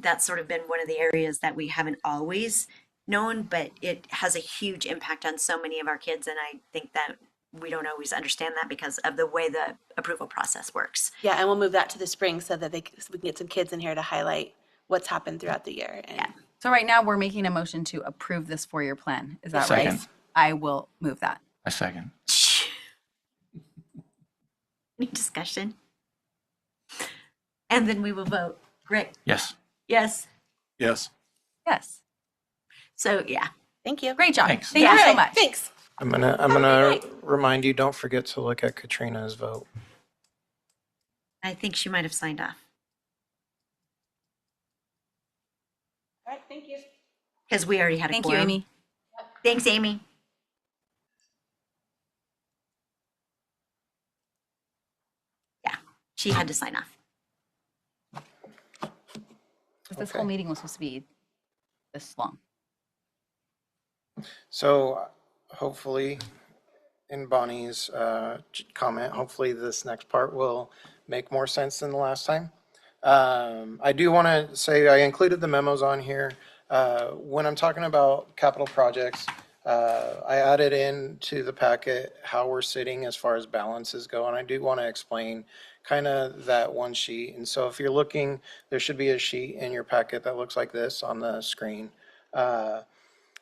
That's sort of been one of the areas that we haven't always known, but it has a huge impact on so many of our kids. And I think that we don't always understand that because of the way the approval process works. Yeah, and we'll move that to the spring so that so we can get some kids in here to highlight what's happened throughout the year. And So right now we're making a motion to approve this 4-year plan. Is that right? Second. I will move that. A second. Any discussion? And then we will vote. Rick? Yes. Yes. Yes. Yes. So, yeah. Thank you. Great job. Thanks. Thank you so much. Thanks. I'm gonna remind you, don't forget to look at Katrina's vote. I think she might have signed off All right, thank you. because we already had a Thank you, quorum. Amy. Thanks, Amy. Yeah, she had to sign off. 'Cause this Okay. whole meeting was supposed to be this long. So hopefully, in Bonnie's comment, hopefully this next part will make more sense than the last time. I do want to say I included the memos on here. When I'm talking about capital projects, I added into the packet how we're sitting as far as balances go, and I do want to explain kind of that one sheet. And so if you're looking, there should be a sheet in your packet that looks like this on the screen.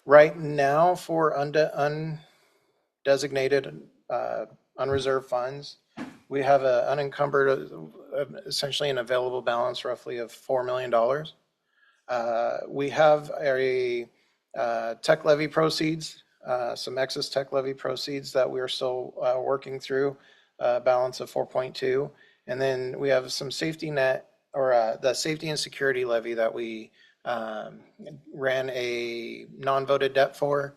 Right now, for undesignated, unreserved funds, we have an unencumbered, essentially an available balance roughly of $4 million. We have a tech levy proceeds, some excess tech levy proceeds that we are still working through, balance of 4.2. And then we have some safety net, or the safety and security levy that we ran a non-voted debt for.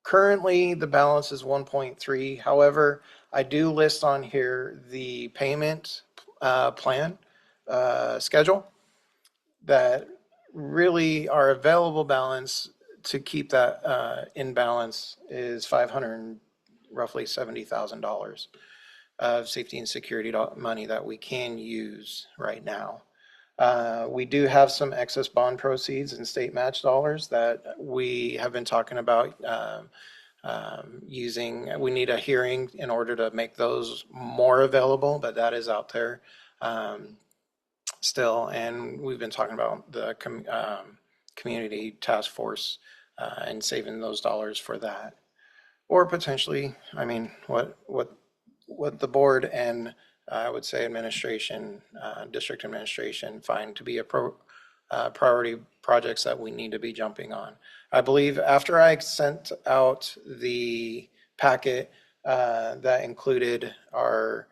Currently, the balance is 1.3. However, I do list on here the payment plan schedule that really our available balance to keep that in balance is roughly $70,000 of safety and security money that we can use right now. We do have some excess bond proceeds and state match dollars that we have been talking about using. We need a hearing in order to make those more available, but that is out there still. And we've been talking about the community task force and saving those dollars for that. Or potentially, I mean, what the board and I would say administration, district administration find to be a priority projects that we need to be jumping on. I believe after I sent out the packet that included our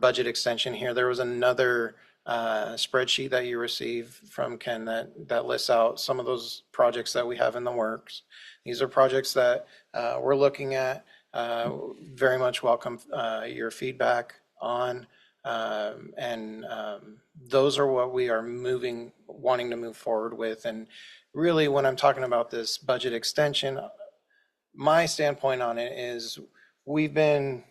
budget extension here, there was another spreadsheet that you received from Ken that lists out some of those projects that we have in the works. These are projects that we're looking at. Very much welcome your feedback on, and those are what we are wanting to move forward with. And really, when I'm talking about this budget extension, my standpoint on it is we've been,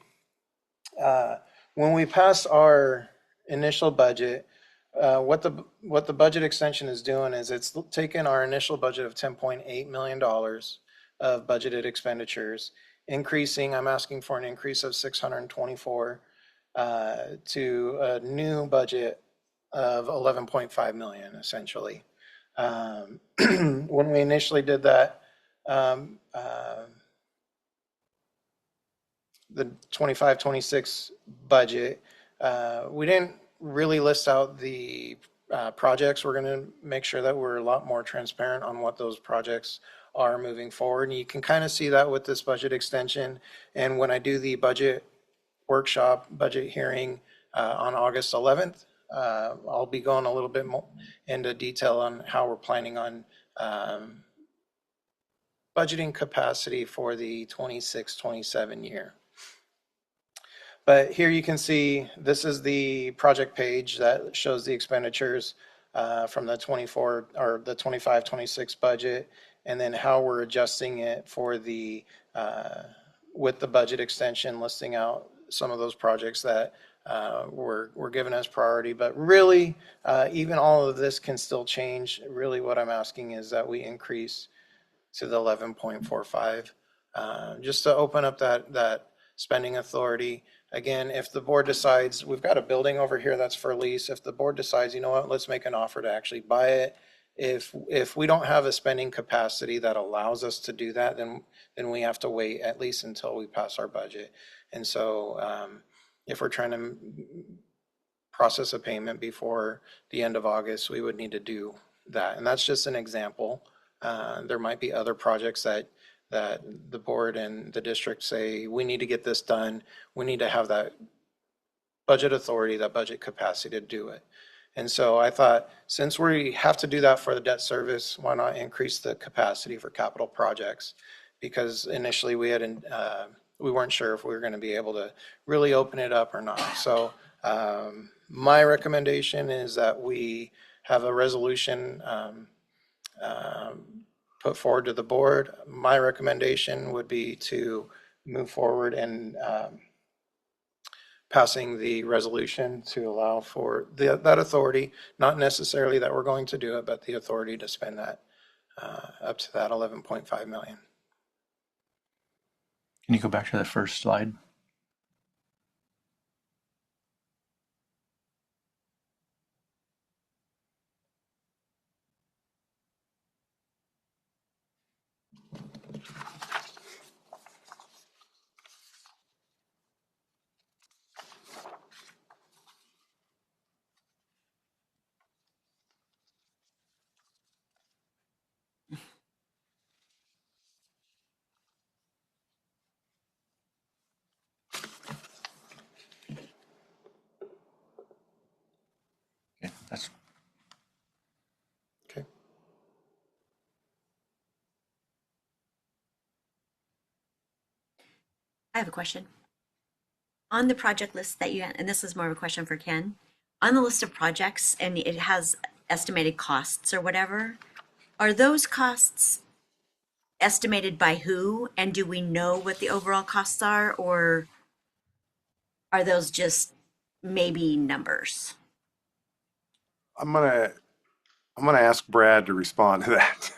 when we passed our initial budget, what the budget extension is doing is it's taken our initial budget of $10.8 million of budgeted expenditures, I'm asking for an increase of 624 to a new budget of 11.5 million, essentially. When we initially did that, the 25-26 budget, we didn't really list out the projects. We're going to make sure that we're a lot more transparent on what those projects are moving forward. And you can kind of see that with this budget extension. And when I do the budget workshop, budget hearing on August 11th, I'll be going a little bit more into detail on how we're planning on budgeting capacity for the 26-27 year. But here you can see, this is the project page that shows the expenditures from the 24 or the 25-26 budget, and then how we're adjusting it for the with the budget extension, listing out some of those projects that were given as priority. But really, even all of this can still change. Really, what I'm asking is that we increase to the 11.45, just to open up that spending authority. Again, if the board decides, we've got a building over here that's for lease. If the board decides, you know what, let's make an offer to actually buy it. If we don't have a spending capacity that allows us to do that, then we have to wait at least until we pass our budget. And so if we're trying to process a payment before the end of August, we would need to do that. And that's just an example. There might be other projects that the board and the district say, we need to get this done. We need to have that budget authority, that budget capacity to do it. And so I thought, since we have to do that for the debt service, why not increase the capacity for capital projects? Because initially we weren't sure if we were going to be able to really open it up or not. So my recommendation is that we have a resolution put forward to the board. My recommendation would be to move forward and passing the resolution to allow for that authority, not necessarily that we're going to do it, but the authority to spend that up to that 11.5 million. Can you go back to the first slide? Okay, that's Okay. I have a question. On the project list that you, and this is more of a question for Ken, on the list of projects, and it has estimated costs or whatever, are those costs estimated by who? And do we know what the overall costs are, or are those just maybe numbers? I'm gonna ask Brad to respond to that.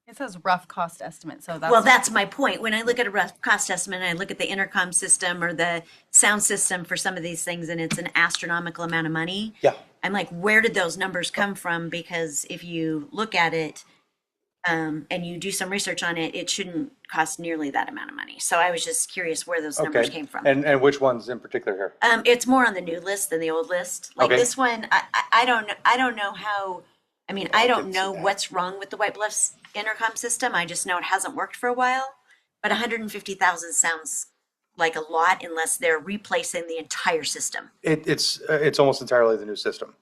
It says rough cost estimate, so that's. Well, that's my point. When I look at a rough cost estimate, and I look at the intercom system or the sound system for some of these things, and it's an astronomical amount of money. Yeah. I'm like, where did those numbers come from? Because if you look at it and you do some research on it, it shouldn't cost nearly that amount of money. So I was just curious where those numbers came from. And which ones in particular here? It's more on the new list than the old list. Like Okay. this one, I don't know. I don't know how. I mean, I don't know what's wrong with the White Bluffs intercom system. I just know it hasn't worked for a while. But 150,000 sounds like a lot unless they're replacing the entire system. It's almost entirely the new system.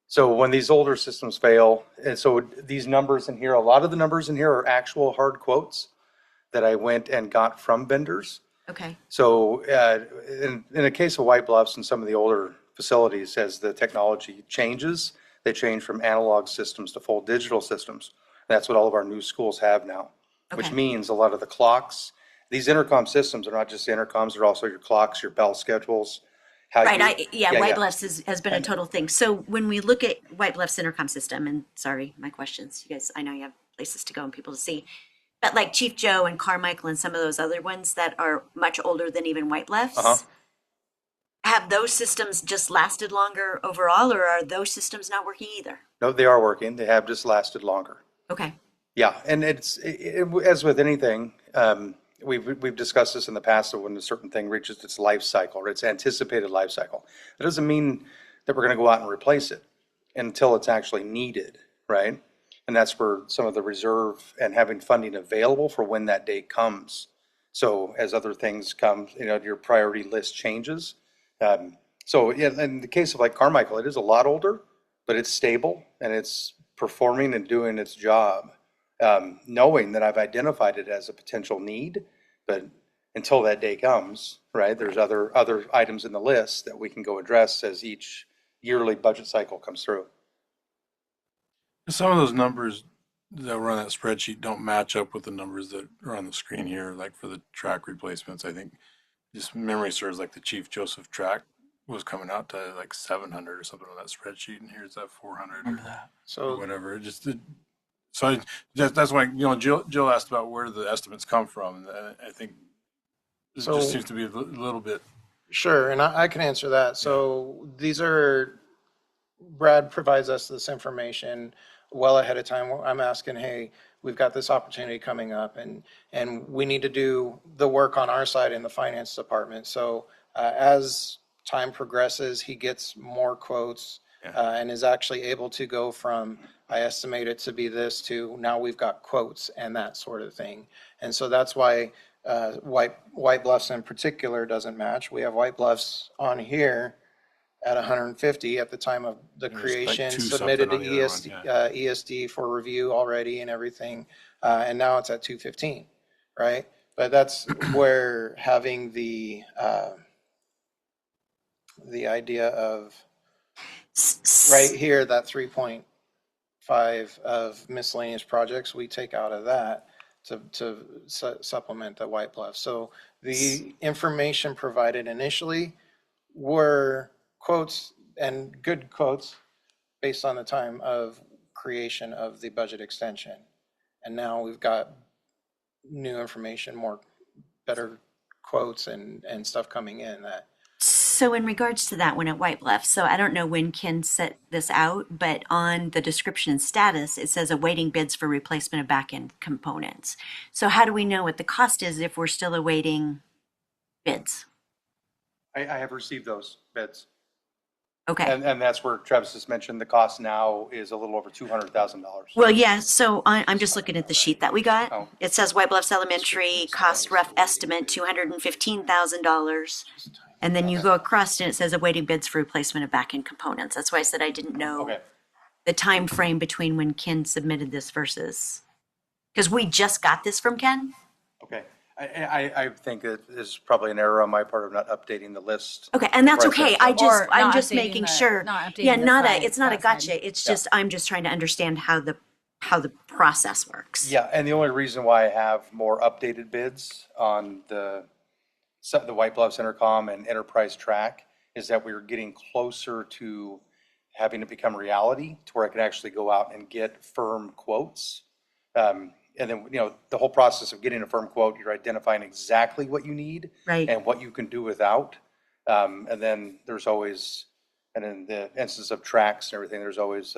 So when these older systems fail, and so these numbers in here, a lot of the numbers in here are actual hard quotes that I went and got from vendors. Okay. So in the case of White Bluffs and some of the older facilities, as the technology changes, they change from analog systems to full digital systems. That's what all of our new schools have now, which Okay. means a lot of the clocks, these intercom systems are not just the intercoms, they're also your clocks, your bell schedules. How Right. you, White Bluffs has been a total thing. So when we look at White Bluffs intercom system, and sorry, my questions, you guys, I know you have places to go and people to see, but like Chief Joe and Carmichael and some of those other ones that are much older than even White Bluffs, have those systems just lasted longer overall, or are those systems not working either? No, they are working. They have just lasted longer. Okay. Yeah, and as with anything, we've discussed this in the past, that when a certain thing reaches its life cycle or its anticipated life cycle, that doesn't mean that we're going to go out and replace it until it's actually needed, right? And that's where some of the reserve and having funding available for when that day comes So as other things come, your priority list changes. So yeah, in the case of like Carmichael, it is a lot older, but it's stable and it's performing and doing its job. Knowing that I've identified it as a potential need, but until that day comes, right, there's other items in the list that we can go address as each yearly budget cycle comes through. Some of those numbers that were on that spreadsheet don't match up with the numbers that are on the screen here, like for the track replacements. I think just memory serves like the Chief Joseph track was coming out to like 700 or something on that spreadsheet, and here's that 400 or So whatever. That's why, Jill asked about where the estimates come from. And I think it So- just seems to be a little bit. sure, and I can answer that. So these are, Brad provides us this information well ahead of time. I'm asking, hey, we've got this opportunity coming up, and we need to do the work on our side in the finance department. So as time progresses, he gets more quotes and is actually able to go from, I estimate it to be this, to now we've got quotes and that sort of thing. And so that's why White Bluffs in particular doesn't match. We have White Bluffs on here at 150 at the time of the And there's like creation, 2 submitted to something on the other one, ESD for review already and everything. And now it's at 215, right? But that's where having the idea of right here, that 3.5 of miscellaneous projects, we take out of that to supplement the White Bluff. So the information provided initially were quotes and good quotes based on the time of creation of the budget extension. And now we've got new information, better quotes and stuff coming in that. So in regards to that one at White Bluff, so I don't know when Ken set this out, but on the description and status, it says awaiting bids for replacement of back-end components. So how do we know what the cost is if we're still awaiting bids? I have received those bids. Okay. And that's where Travis has mentioned the cost now is a little over $200,000. Well, yeah, so I'm just looking at the sheet that we got. Oh. It says White Bluffs Elementary cost rough estimate $215,000. And then you go across and it says awaiting bids for replacement of back-end components. That's why I said I didn't know Okay. the time frame between when Ken submitted this versus, because we just got this from Ken. Okay. I think it is probably an error on my part of not updating the list. Okay, and that's Right, okay. that's Or I'm not just updating making the- sure. not updating Yeah, the side, it's not a that side. gotcha. It's just, I'm just trying to understand how the process works. Yeah, and the only reason why I have more updated bids on the White Bluffs Intercom and Enterprise Track is that we're getting closer to having it become reality to where I can actually go out and get firm quotes. And then, the whole process of getting a firm quote, you're identifying exactly what you need Right. and what you can do without. And then there's always, and in the instance of tracks and everything, there's always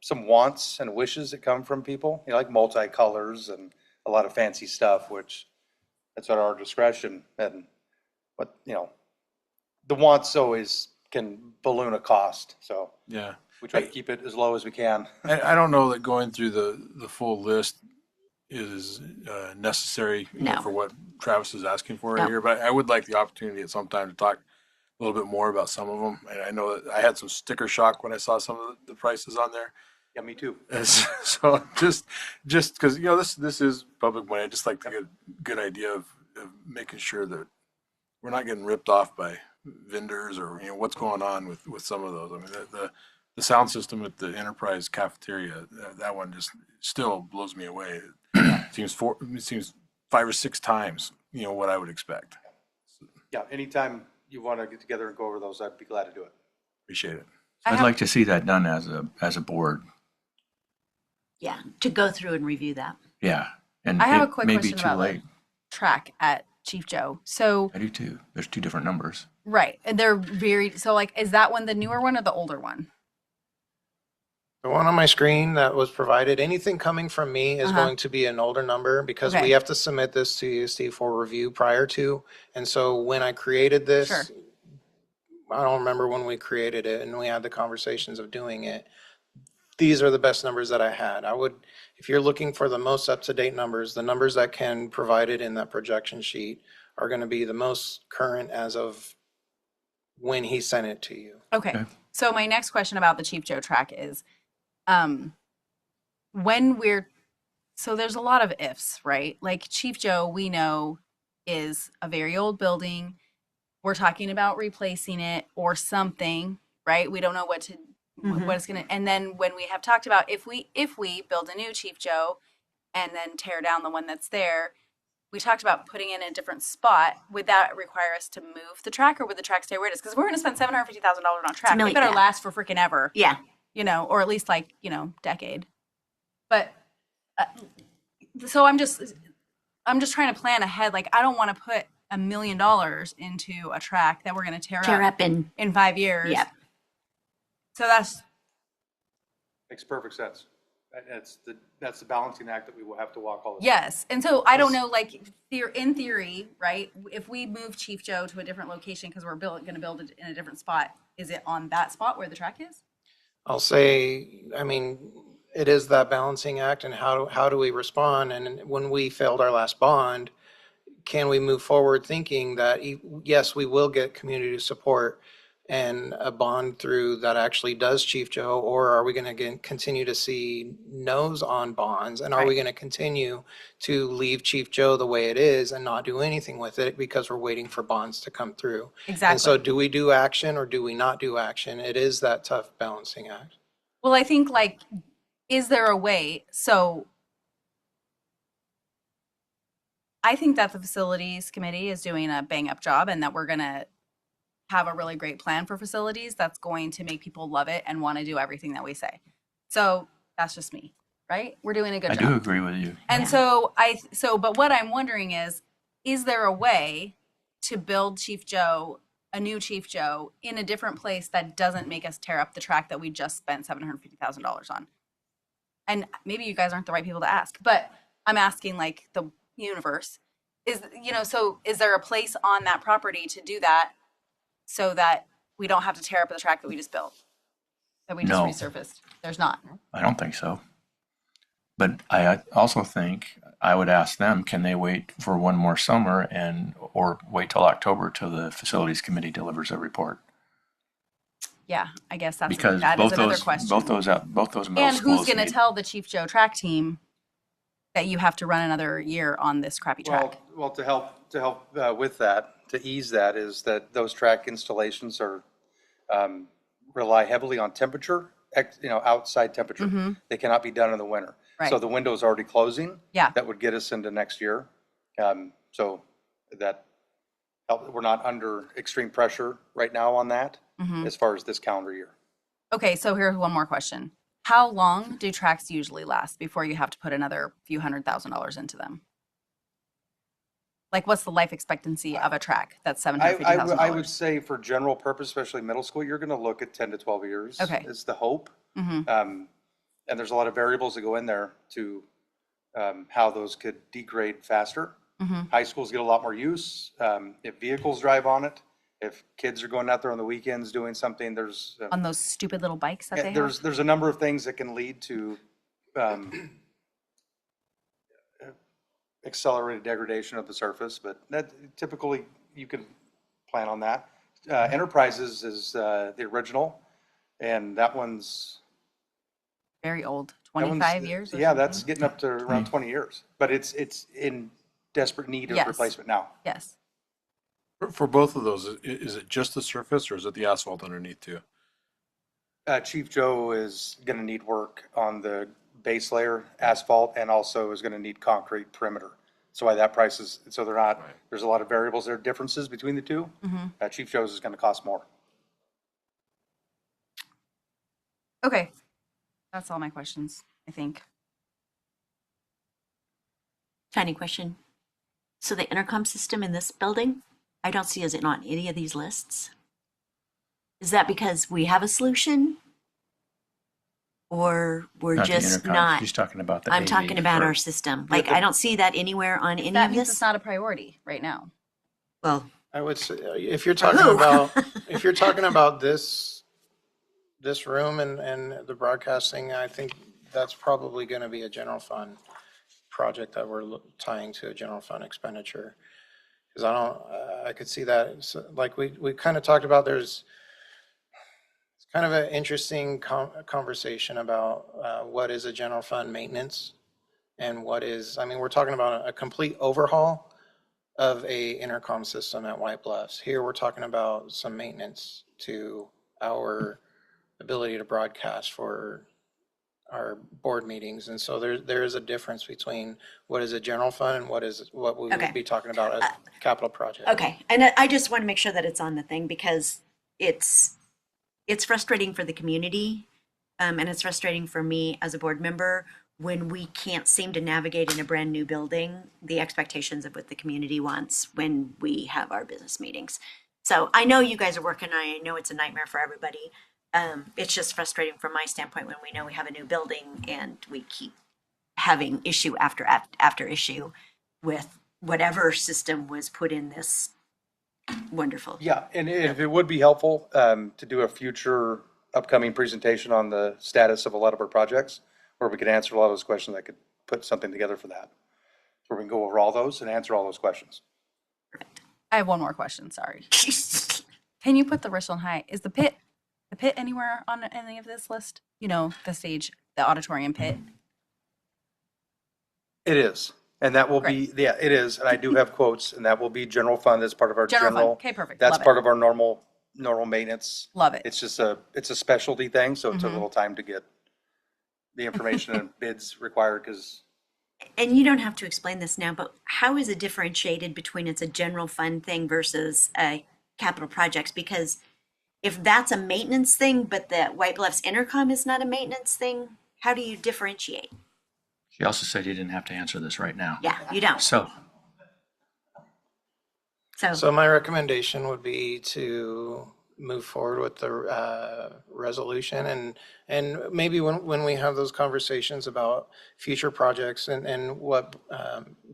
some wants and wishes that come from people, like multicolors and a lot of fancy stuff, which that's at our discretion. And but the wants always can balloon a cost, so Yeah. we try to keep it as low as we can. I don't know that going through the full list is necessary No. for what Travis is asking for No. here, but I would like the opportunity at some time to talk a little bit more about some of them. And I know that I had some sticker shock when I saw some of the prices on there. Yeah, me too. So just because this is public money, I just like to get a good idea of making sure that we're not getting ripped off by vendors or what's going on with some of those. I mean the sound system at the Enterprise cafeteria, that one just still blows me away. It seems 5 or 6 times what I would expect. Yeah, anytime you want to get together and go over those, I'd be glad to do it. Appreciate it. I'd like to see that done as a board. Yeah, to go through and review that. Yeah. And I have a it quick may be question too about late. track at Chief Joe. So, I do too. There's 2 different numbers. right. And they're very, so like, is that one the newer one or the older one? The one on my screen that was provided, anything coming from me is going to be an older number because Okay. we have to submit this to ESD for review prior to. And so when I created this, Sure. I don't remember when we created it and we had the conversations of doing it. these are the best numbers that I had. I would, if you're looking for the most up-to-date numbers, the numbers that Ken provided in that projection sheet are going to be the most current as of when he sent it to you. Okay. So my next question about the Chief Joe track is, when we're, so there's a lot of ifs, right? Like Chief Joe, we know is a very old building. We're talking about replacing it or something, right? We don't know what to, what it's gonna. And then when we have talked about if we build a new Chief Joe and then tear down the one that's there, we talked about putting it in a different spot. Would that require us to move the track, or would the track stay where it is? Because we're going to spend $750,000 on a track. It better last for freaking ever. Yeah. You know, or at least like, you know, decade. But so I'm just trying to plan ahead. Like, I don't want to put $1 million into a track that we're going to tear up in 5 years. Yep. So that's Makes perfect sense. That's the balancing act that we will have to walk all the time. yes. And so I don't know, like in theory, right? If we move Chief Joe to a different location because we're going to build it in a different spot, is it on that spot where the track is? I'll say, I mean, it is that balancing act, and how do we respond? And when we failed our last bond, can we move forward thinking that, yes, we will get community support and a bond through that actually does Chief Joe, or are we going to continue to see no's on bonds? And are we going to continue to leave Chief Joe the way it is and not do anything with it because we're waiting for bonds to come through? Exactly. And so do we do action or do we not do action? It is that tough balancing act. Well, I think, like, is there a way? So I think that the facilities committee is doing a bang up job, and that we're going to have a really great plan for facilities that's going to make people love it and want to do everything that we say. So that's just me, right? We're doing a good I job. do agree with you. And but what I'm wondering is there a way to build a new Chief Joe in a different place that doesn't make us tear up the track that we just spent $750,000 on? And maybe you guys aren't the right people to ask, but I'm asking, like, the universe so is there a place on that property to do that so that we don't have to tear up the track that we just built, that we just No. resurfaced? There's not. I don't think so. But I also think I would ask them, can they wait for one more summer or wait till October till the facilities committee delivers a report? Yeah, I guess that Because is both another those question. both those middle And schools who's going to need- tell the Chief Joe track team that you have to run another year on this crappy track? Well, to help with that, to ease that, is that those track installations are, rely heavily on temperature, outside temperature. They cannot be done in the winter. Right. So the window's already closing. Yeah. That would get us into next year. So that, we're not under extreme pressure right now on that as far as this calendar year. Okay, so here's one more question. How long do tracks usually last before you have to put another few $100,000 into them? Like, what's the life expectancy of a track that's $750,000? I would say for general purpose, especially middle school, you're going to look at 10 to 12 years. Okay. Is the hope. And there's a lot of variables that go in there to how those could degrade faster. High schools get a lot more use. If vehicles drive on it, if kids are going out there on the weekends doing something, there's on those stupid little bikes that they have? there's a number of things that can lead to accelerated degradation of the surface, but that typically you can plan on that. Enterprises is the original, and that one's Very old, that 25 one's- years? Or Yeah, something? that's getting up to around 20 years, but it's in desperate need of Yes. replacement now. Yes. For both of those, is it just the surface or is it the asphalt underneath too? Chief Joe is going to need work on the base layer asphalt, and also is going to need concrete perimeter. So why that price is, so they're not, there's a lot of variables there, differences between the two. Chief Joe's is going to cost more. Okay. That's all my questions, I think. Tiny question. So the intercom system in this building, I don't see is it on any of these lists? Is that because we have a solution? Or we're Not the just intercom. not? She's talking about the I'm AV talking about for- our system. Like, I don't see that anywhere on any That of means this. it's not a priority right now. Well, I would say, if you're talking who? about, if you're talking about this this room and the broadcasting, I think that's probably going to be a general fund project that we're tying to a general fund expenditure. Because I could see that, like we kind of talked about, it's kind of an interesting conversation about what is a general fund maintenance and what is, I mean, we're talking about a complete overhaul of a intercom system at White Bluffs. Here, we're talking about some maintenance to our ability to broadcast for our board meetings. And so there is a difference between what is a general fund and what we Okay. would be talking about as capital project. Okay, and I just want to make sure that it's on the thing because it's frustrating for the community, and it's frustrating for me as a board member when we can't seem to navigate in a brand new building the expectations of what the community wants when we have our business meetings. So I know you guys are working on it. I know it's a nightmare for everybody. It's just frustrating from my standpoint when we know we have a new building and we keep having issue after issue with whatever system was put in this wonderful. Yeah, and if it would be helpful to do a future upcoming presentation on the status of a lot of our projects, where we could answer a lot of those questions, I could put something together for that. Where we can go over all those and answer all those questions. I have one more question. Sorry. Can you put the Richland High? Is the pit anywhere on any of this list? You know, the stage, the auditorium pit. It is, and that will be, yeah, it is, and I do have quotes, and that will be general fund as part of our General general. fund. Okay, perfect. That's Love it. part of our normal maintenance. Love it. It's just it's a specialty thing, so it took a little time to get the information and bids required, because And you don't have to explain this now, but how is it differentiated between it's a general fund thing versus capital projects? Because if that's a maintenance thing, but the White Bluffs intercom is not a maintenance thing, how do you differentiate? She also said you didn't have to answer this right now. Yeah, you don't. So So my recommendation would be to move forward with the resolution and maybe when we have those conversations about future projects and what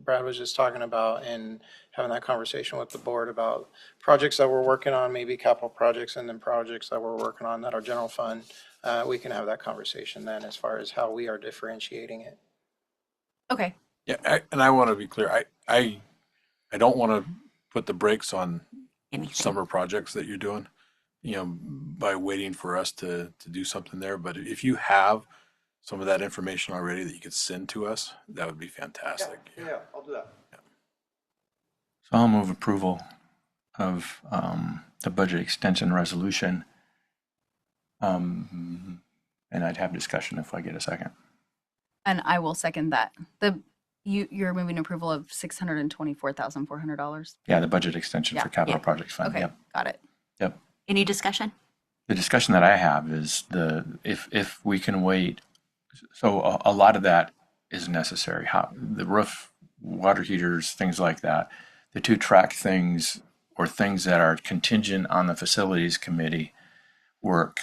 Brad was just talking about and having that conversation with the board about projects that we're working on, maybe capital projects, and then projects that we're working on that are general fund, we can have that conversation then as far as how we are differentiating it. Okay. Yeah, and I want to be clear. I don't want to put the brakes on Anything. summer projects that you're doing, by waiting for us to do something there. But if you have some of that information already that you could send to us, that would be fantastic. yeah, I'll do that. So I'll move approval of the budget extension resolution. And I'd have discussion if I get a second. And I will second that. You're moving approval of $624,400. Yeah, the budget extension Yeah, for capital yeah. projects fund. Okay, Yep. got it. Yep. Any discussion? The discussion that I have is if we can wait. So a lot of that is necessary. How the roof, water heaters, things like that. The two track things or things that are contingent on the facilities committee work.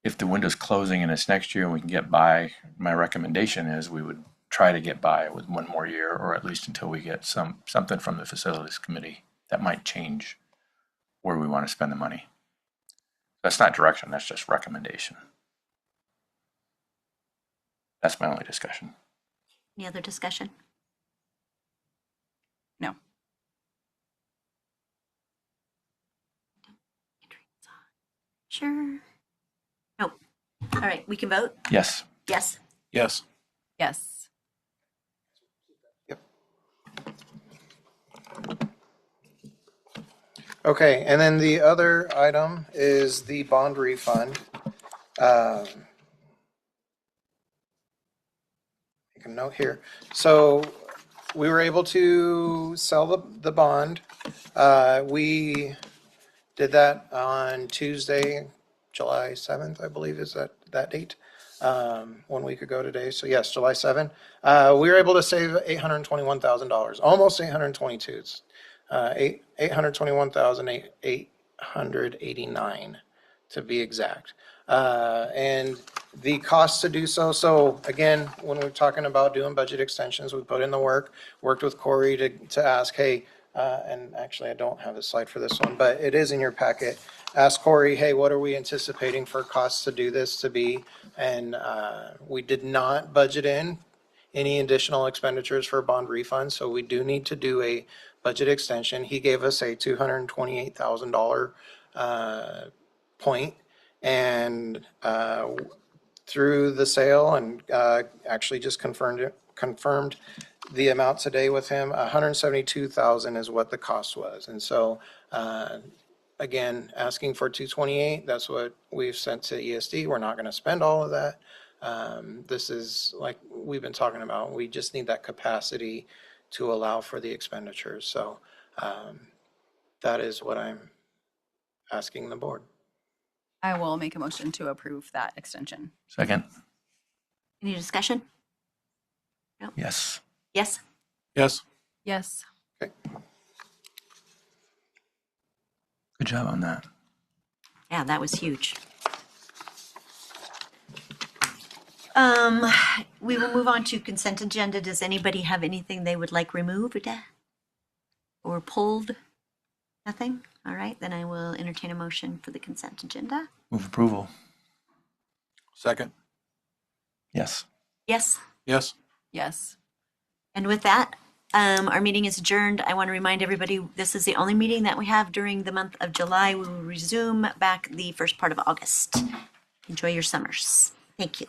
If the window's closing and it's next year and we can get by, my recommendation is we would try to get by with one more year, or at least until we get something from the facilities committee that might change where we want to spend the money. That's not direction, that's just recommendation. That's my only discussion. Any other discussion? No. Sure. No. All right, we can vote? Yes. Yes. Yes. Yes. Okay, and then the other item is the bond refund. Make a note here. So we were able to sell the bond. We did that on Tuesday, July 7th, I believe is that date. 1 week ago today. So yes, July 7th. We were able to save $821,000, almost 822. It's $821,889 to be exact. And the cost to do so. So again, when we're talking about doing budget extensions, we put in the work, worked with Corey to ask, hey, and actually I don't have a slide for this one, but it is in your packet. Ask Corey, hey, what are we anticipating for costs to do this to be? And we did not budget in any additional expenditures for bond refund, so we do need to do a budget extension. He gave us a $228,000 point, and through the sale, and actually just confirmed the amount today with him, 172,000 is what the cost was. And so, again, asking for 228, that's what we've sent to ESD. We're not going to spend all of that. This is like we've been talking about. We just need that capacity to allow for the expenditures. So that is what I'm asking the board. I will make a motion to approve that extension. Second. Any discussion? Yes. Yes? Yes. Yes. Good job on that. Yeah, that was huge. We will move on to consent agenda. Does anybody have anything they would like removed or pulled? Nothing? All right, then I will entertain a motion for the consent agenda. Move approval. Second. Yes. Yes? Yes. Yes. And with that, our meeting is adjourned. I want to remind everybody, this is the only meeting that we have during the month of July. We will resume back the first part of August. Enjoy your summers. Thank you.